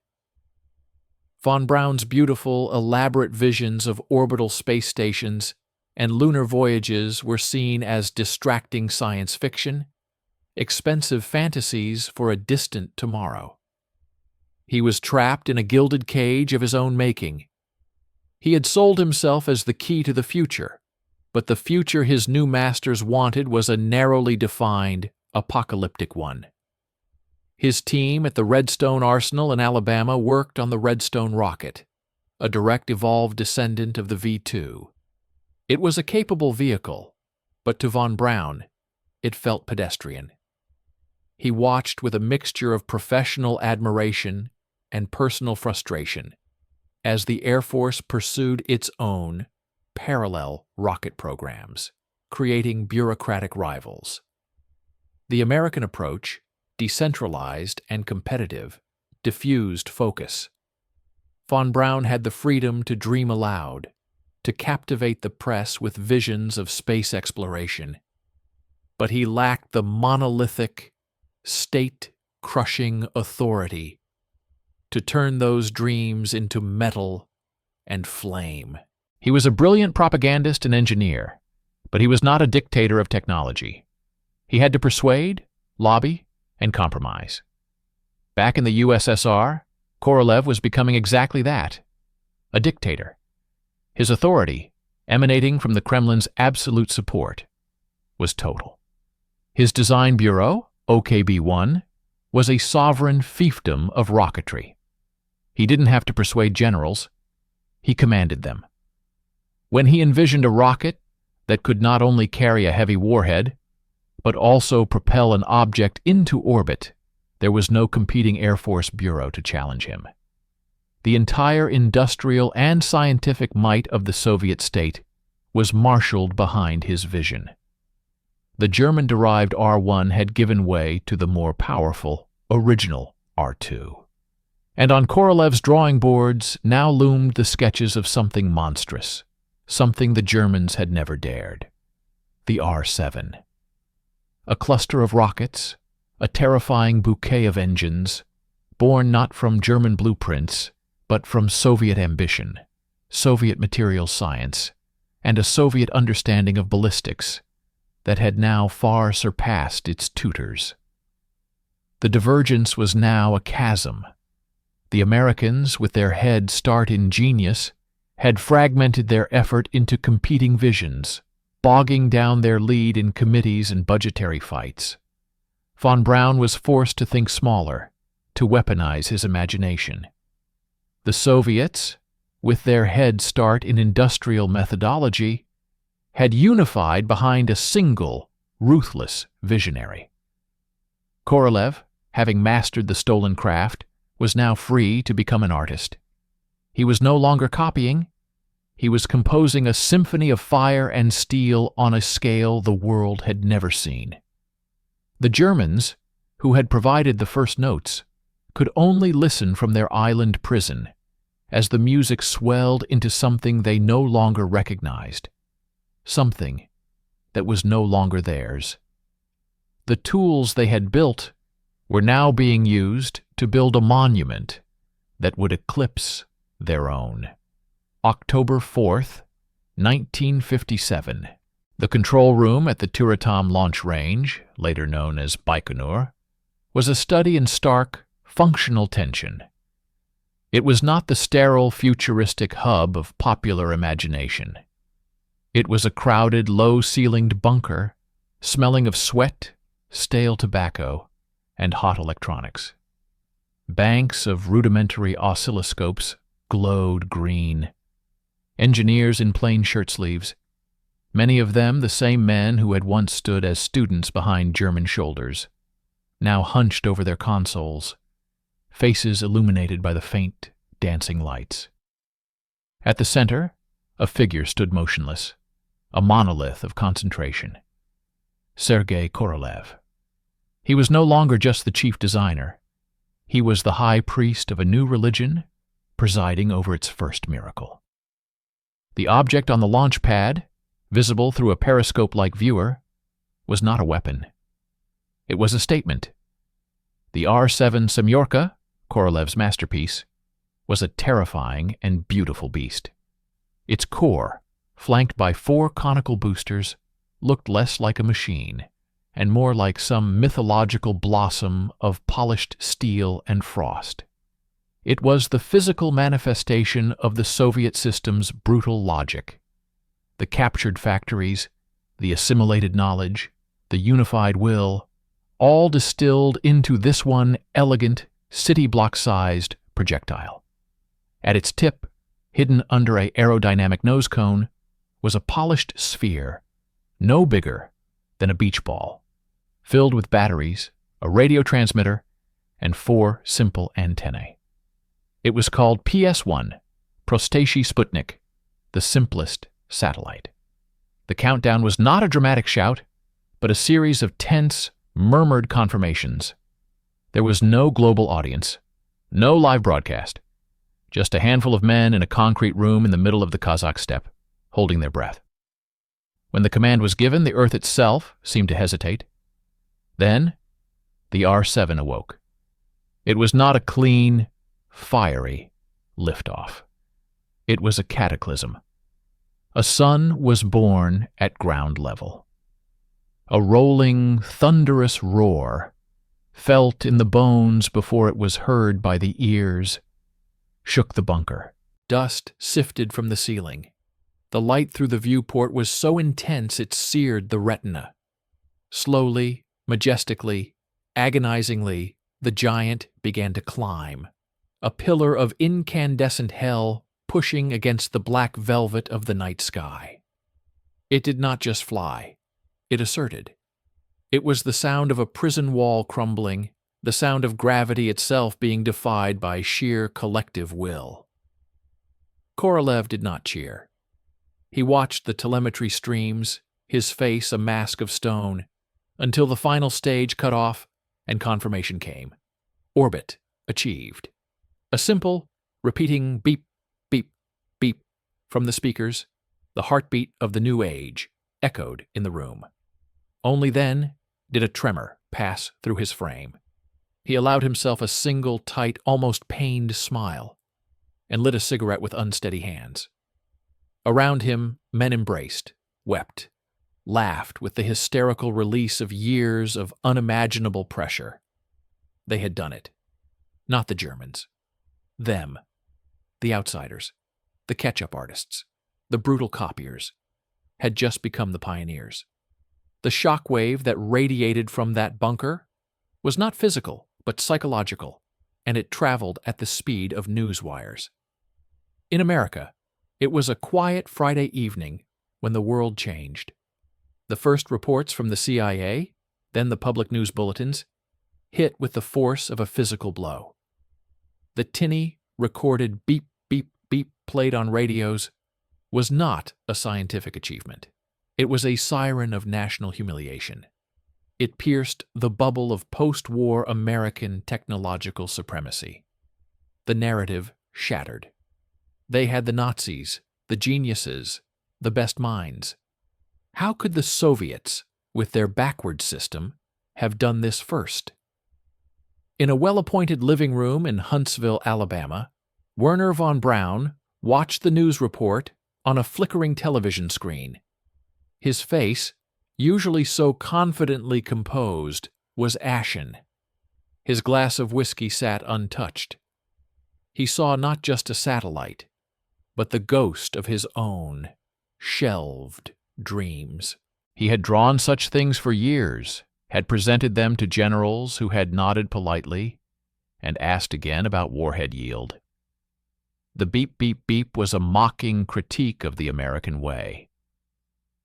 Von Braun's beautiful, elaborate visions of orbital space stations and lunar voyages were seen as distracting science fiction, expensive fantasies for a distant tomorrow. He was trapped in a gilded cage of his own making. He had sold himself as the key to the future, but the future his new masters wanted was a narrowly defined, apocalyptic one. His team at the Redstone Arsenal in Alabama worked on the Redstone rocket, a direct evolved descendant of the V2. It was a capable vehicle, but to von Braun, it felt pedestrian. He watched with a mixture of professional admiration and personal frustration as the Air Force pursued its own parallel rocket programs, creating bureaucratic rivals. The American approach, decentralized and competitive, diffused focus. Von Braun had the freedom to dream aloud, to captivate the press with visions of space exploration. But he lacked the monolithic, state-crushing authority to turn those dreams into metal and flame. He was a brilliant propagandist and engineer, but he was not a dictator of technology. He had to persuade, lobby, and compromise. Back in the USSR, Korolev was becoming exactly that, a dictator. His authority, emanating from the Kremlin's absolute support, was total. His design bureau, OKB-1, was a sovereign fiefdom of rocketry. He didn't have to persuade generals. He commanded them. When he envisioned a rocket that could not only carry a heavy warhead, but also propel an object into orbit, there was no competing Air Force bureau to challenge him. The entire industrial and scientific might of the Soviet state was marshaled behind his vision. The German-derived R1 had given way to the more powerful, original R2. And on Korolev's drawing boards now loomed the sketches of something monstrous, something the Germans had never dared: the R7. a cluster of rockets, a terrifying bouquet of engines, born not from German blueprints, but from Soviet ambition, Soviet material science, and a Soviet understanding of ballistics that had now far surpassed its tutors. The divergence was now a chasm. The Americans, with their head start in genius, had fragmented their effort into competing visions, bogging down their lead in committees and budgetary fights. Von Braun was forced to think smaller, to weaponize his imagination. The Soviets, with their head start in industrial methodology, had unified behind a single, ruthless visionary. Korolev, having mastered the stolen craft, was now free to become an artist. He was no longer copying. He was composing a symphony of fire and steel on a scale the world had never seen. The Germans, who had provided the first notes, could only listen from their island prison as the music swelled into something they no longer recognized, something that was no longer theirs. The tools they had built were now being used to build a monument that would eclipse their own. October 4th, 1957. The control room at the Turatom launch range, later known as Baikonur, was a study in stark, functional tension. It was not the sterile, futuristic hub of popular imagination. It was a crowded, low-ceilinged bunker, smelling of sweat, stale tobacco, and hot electronics. Banks of rudimentary oscilloscopes glowed green. Engineers in plain shirt sleeves, many of them the same men who had once stood as students behind German shoulders, now hunched over their consoles, faces illuminated by the faint, dancing lights. At the center, a figure stood motionless, a monolith of concentration. Sergei Korolev. He was no longer just the chief designer. He was the high priest of a new religion, presiding over its first miracle. The object on the launch pad, visible through a periscope-like viewer, was not a weapon. It was a statement. The R-7 Semyorka, Korolev's masterpiece, was a terrifying and beautiful beast. Its core, flanked by 4 conical boosters, looked less like a machine and more like some mythological blossom of polished steel and frost. It was the physical manifestation of the Soviet system's brutal logic. The captured factories, the assimilated knowledge, the unified will, all distilled into this one elegant, city-block-sized projectile. At its tip, hidden under an aerodynamic nose cone, was a polished sphere, no bigger than a beach ball, filled with batteries, a radio transmitter, and 4 simple antennae. It was called PS-1, Prostashi Sputnik, the simplest satellite. The countdown was not a dramatic shout, but a series of tense, murmured confirmations. There was no global audience, no live broadcast, just a handful of men in a concrete room in the middle of the Kazakh steppe, holding their breath. When the command was given, the Earth itself seemed to hesitate. Then, the R-7 awoke. It was not a clean, fiery liftoff. It was a cataclysm. A sun was born at ground level. A rolling, thunderous roar, felt in the bones before it was heard by the ears, shook the bunker. Dust sifted from the ceiling. The light through the viewport was so intense it seared the retina. Slowly, majestically, agonizingly, the giant began to climb, a pillar of incandescent hell pushing against the black velvet of the night sky. It did not just fly. It asserted. It was the sound of a prison wall crumbling, the sound of gravity itself being defied by sheer collective will. Korolev did not cheer. He watched the telemetry streams, his face a mask of stone, until the final stage cut off and confirmation came. Orbit achieved. A simple, repeating beep, beep, beep from the speakers, the heartbeat of the new age, echoed in the room. Only then did a tremor pass through his frame. He allowed himself a single, tight, almost pained smile, and lit a cigarette with unsteady hands. Around him, men embraced, wept, laughed with the hysterical release of years of unimaginable pressure. They had done it. Not the Germans. Them. The outsiders. The catch-up artists. The brutal copiers. Had just become the pioneers. The shock wave that radiated from that bunker was not physical, but psychological, and it traveled at the speed of news wires. In America, it was a quiet Friday evening when the world changed. The first reports from the CIA, then the public news bulletins, hit with the force of a physical blow. The tinny, recorded beep, beep, beep played on radios was not a scientific achievement. It was a siren of national humiliation. It pierced the bubble of post-war American technological supremacy. The narrative shattered. They had the Nazis, the geniuses, the best minds. How could the Soviets, with their backward system, have done this first? In a well-appointed living room in Huntsville, Alabama, Wernher von Braun watched the news report on a flickering television screen. His face, usually so confidently composed, was ashen. His glass of whiskey sat untouched. He saw not just a satellite, but the ghost of his own shelved dreams. He had drawn such things for years, had presented them to generals who had nodded politely, and asked again about warhead yield. The beep, beep, beep was a mocking critique of the American way.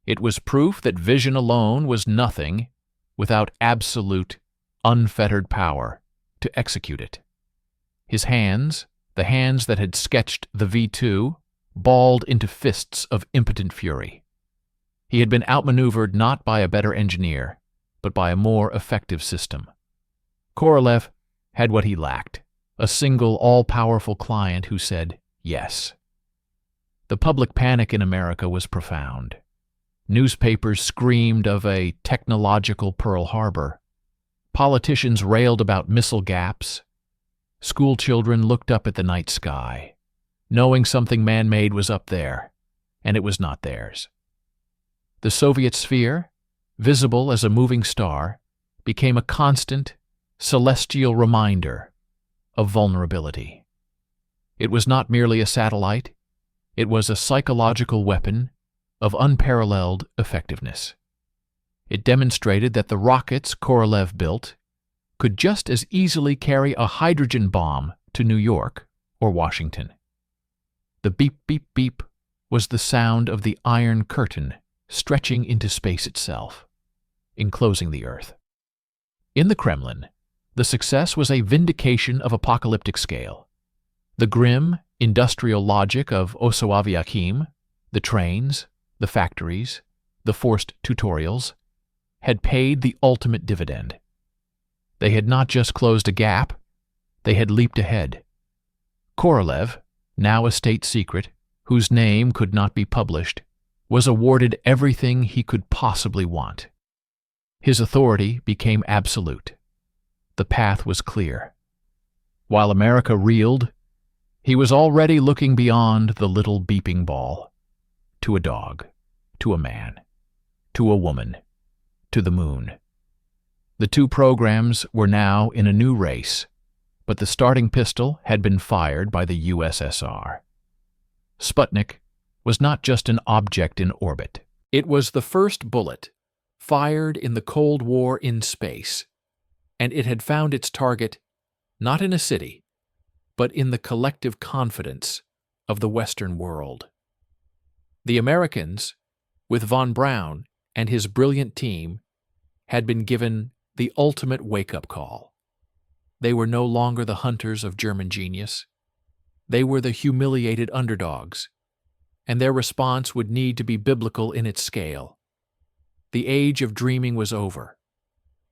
It was proof that vision alone was nothing without absolute, unfettered power to execute it. His hands, the hands that had sketched the V-2, balled into fists of impotent fury. He had been outmaneuvered not by a better engineer, but by a more effective system. Korolev had what he lacked, a single all-powerful client who said yes. The public panic in America was profound. Newspapers screamed of a technological Pearl Harbor. Politicians railed about missile gaps. School children looked up at the night sky, knowing something man-made was up there, and it was not theirs. The Soviet sphere, visible as a moving star, became a constant, celestial reminder of vulnerability. It was not merely a satellite, it was a psychological weapon of unparalleled effectiveness. It demonstrated that the rockets Korolev built could just as easily carry a hydrogen bomb to New York or Washington. The beep, beep, beep was the sound of the Iron Curtain stretching into space itself, enclosing the Earth. In the Kremlin, the success was a vindication of apocalyptic scale. The grim, industrial logic of Osoaviakhim, the trains, the factories, the forced tutorials, had paid the ultimate dividend. They had not just closed a gap, they had leaped ahead. Korolev, now a state secret, whose name could not be published, was awarded everything he could possibly want. His authority became absolute. The path was clear. While America reeled, he was already looking beyond the little beeping ball, to a dog, to a man, to a woman, to the moon. The two programs were now in a new race, but the starting pistol had been fired by the USSR. Sputnik was not just an object in orbit. It was the first bullet fired in the Cold War in space, and it had found its target not in a city, but in the collective confidence of the Western world. The Americans, with von Braun and his brilliant team, had been given the ultimate wake-up call. They were no longer the hunters of German genius. They were the humiliated underdogs, and their response would need to be biblical in its scale. The age of dreaming was over.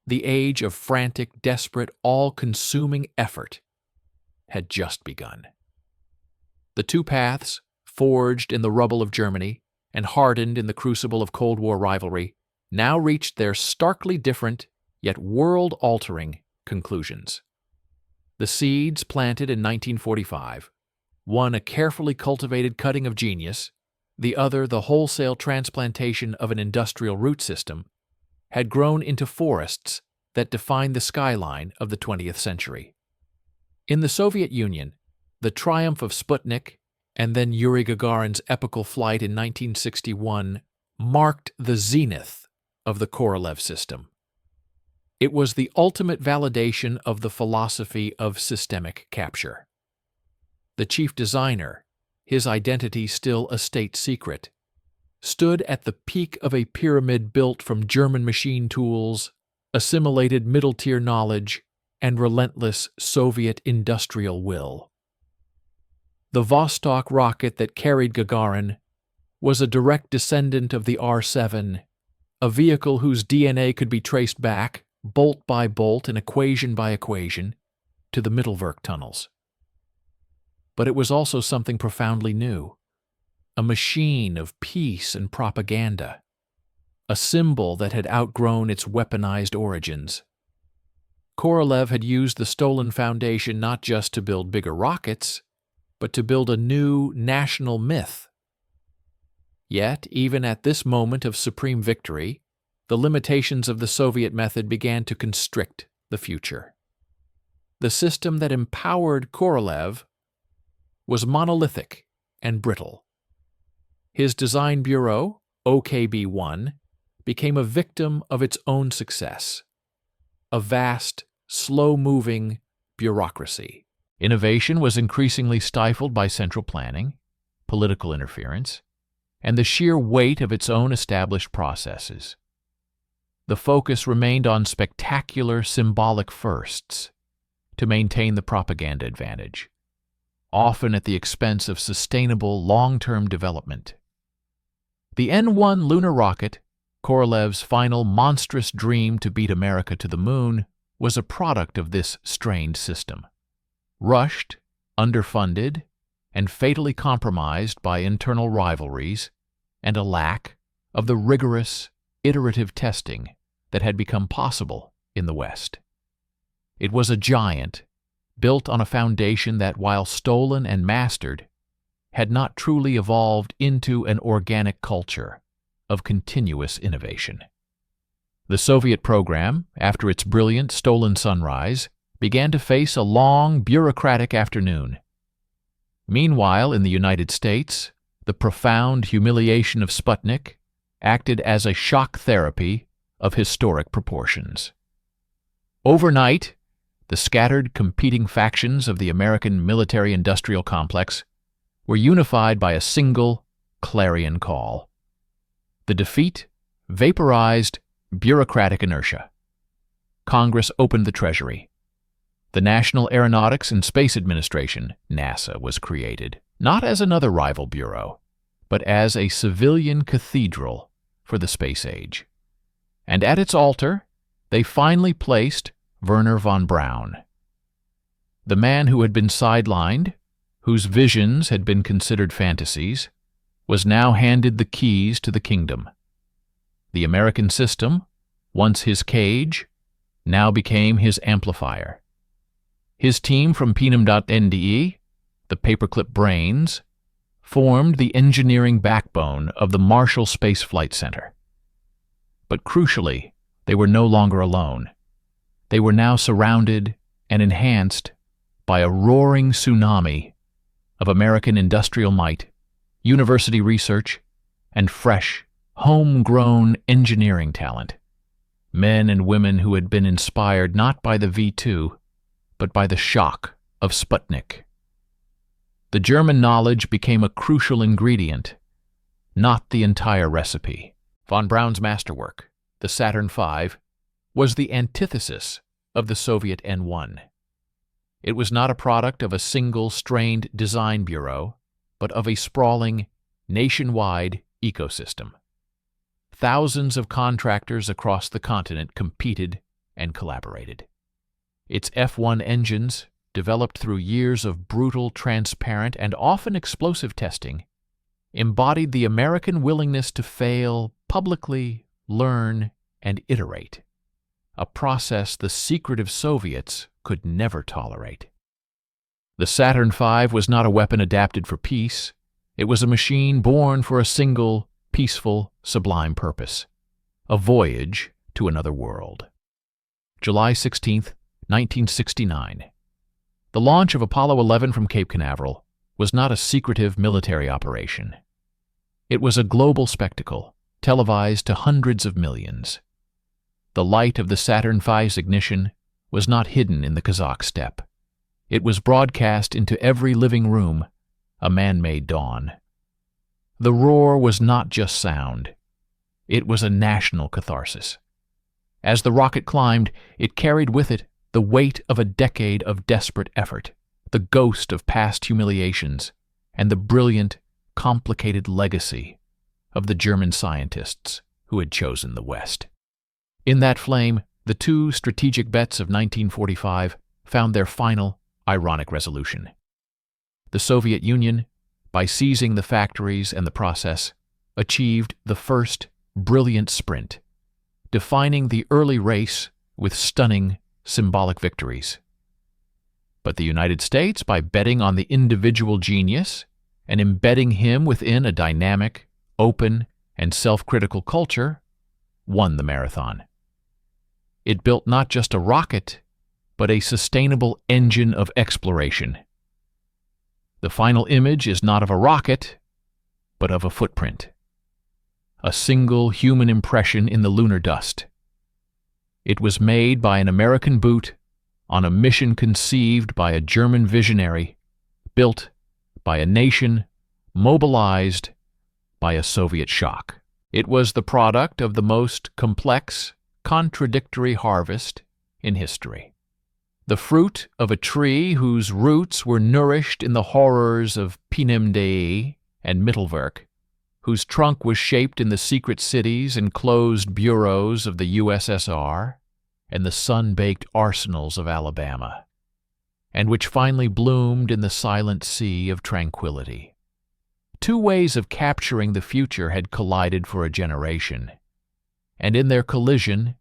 The age of frantic, desperate, all-consuming effort had just begun. The two paths, forged in the rubble of Germany and hardened in the crucible of Cold War rivalry, now reached their starkly different yet world-altering conclusions. The seeds planted in 1945, one a carefully cultivated cutting of genius, the other the wholesale transplantation of an industrial root system, had grown into forests that defined the skyline of the 20th century. In the Soviet Union, the triumph of Sputnik and then Yuri Gagarin's epical flight in 1961 marked the zenith of the Korolev system. It was the ultimate validation of the philosophy of systemic capture. The chief designer, his identity still a state secret, stood at the peak of a pyramid built from German machine tools, assimilated middle-tier knowledge, and relentless Soviet industrial will. The Vostok rocket that carried Gagarin was a direct descendant of the R-7, a vehicle whose DNA could be traced back, bolt by bolt and equation by equation, to the Mittelwerk tunnels. But it was also something profoundly new, a machine of peace and propaganda, a symbol that had outgrown its weaponized origins. Korolev had used the stolen foundation not just to build bigger rockets, but to build a new national myth. Yet, even at this moment of supreme victory, the limitations of the Soviet method began to constrict the future. The system that empowered Korolev was monolithic and brittle. His design bureau, OKB-1, became a victim of its own success, a vast, slow-moving bureaucracy. Innovation was increasingly stifled by central planning, political interference, and the sheer weight of its own established processes. The focus remained on spectacular symbolic firsts to maintain the propaganda advantage, often at the expense of sustainable long-term development. The N-1 lunar rocket, Korolev's final monstrous dream to beat America to the moon, was a product of this strained system. Rushed, underfunded, and fatally compromised by internal rivalries and a lack of the rigorous, iterative testing that had become possible in the West. It was a giant, built on a foundation that, while stolen and mastered, had not truly evolved into an organic culture of continuous innovation. The Soviet program, after its brilliant stolen sunrise, began to face a long, bureaucratic afternoon. Meanwhile, in the United States, the profound humiliation of Sputnik acted as a shock therapy of historic proportions. Overnight, the scattered, competing factions of the American military-industrial complex were unified by a single, clarion call. The defeat vaporized bureaucratic inertia. Congress opened the Treasury. The National Aeronautics and Space Administration, NASA, was created, not as another rival bureau, but as a civilian cathedral for the space age. And at its altar, they finally placed Wernher von Braun. The man who had been sidelined, whose visions had been considered fantasies, was now handed the keys to the kingdom. The American system, once his cage, now became his amplifier. His team from Pinem.NDE, the paperclip brains, formed the engineering backbone of the Marshall Space Flight Center. But crucially, they were no longer alone. They were now surrounded and enhanced by a roaring tsunami of American industrial might, university research, and fresh, homegrown engineering talent. Men and women who had been inspired not by the V-2, but by the shock of Sputnik. The German knowledge became a crucial ingredient, not the entire recipe. Von Braun's masterwork, the Saturn V, was the antithesis of the Soviet N-1. It was not a product of a single strained design bureau, but of a sprawling, nationwide ecosystem. Thousands of contractors across the continent competed and collaborated. Its F-1 engines, developed through years of brutal, transparent, and often explosive testing, embodied the American willingness to fail publicly, learn, and iterate. a process the secretive Soviets could never tolerate. The Saturn V was not a weapon adapted for peace. It was a machine born for a single, peaceful, sublime purpose: a voyage to another world. July 16, 1969. The launch of Apollo 11 from Cape Canaveral was not a secretive military operation. It was a global spectacle, televised to hundreds of millions. The light of the Saturn V's ignition was not hidden in the Kazakh steppe. It was broadcast into every living room, a man-made dawn. The roar was not just sound. It was a national catharsis. As the rocket climbed, it carried with it the weight of a decade of desperate effort, the ghost of past humiliations, and the brilliant, complicated legacy of the German scientists who had chosen the West. In that flame, the two strategic bets of 1945 found their final, ironic resolution. The Soviet Union, by seizing the factories and the process, achieved the first brilliant sprint, defining the early race with stunning, symbolic victories. But the United States, by betting on the individual genius and embedding him within a dynamic, open, and self-critical culture, won the marathon. It built not just a rocket, but a sustainable engine of exploration. The final image is not of a rocket, but of a footprint. A single human impression in the lunar dust. It was made by an American boot on a mission conceived by a German visionary, built by a nation, mobilized by a Soviet shock. It was the product of the most complex, contradictory harvest in history. The fruit of a tree whose roots were nourished in the horrors of Pinem Dei and Mittelwerk, whose trunk was shaped in the secret cities and closed bureaus of the USSR and the sun-baked arsenals of Alabama, and which finally bloomed in the silent sea of tranquility. Two ways of capturing the future had collided for a generation, and in their collision,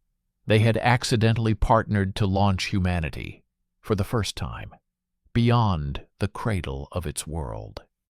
they had accidentally partnered to launch humanity, for the first time, beyond the cradle of its world.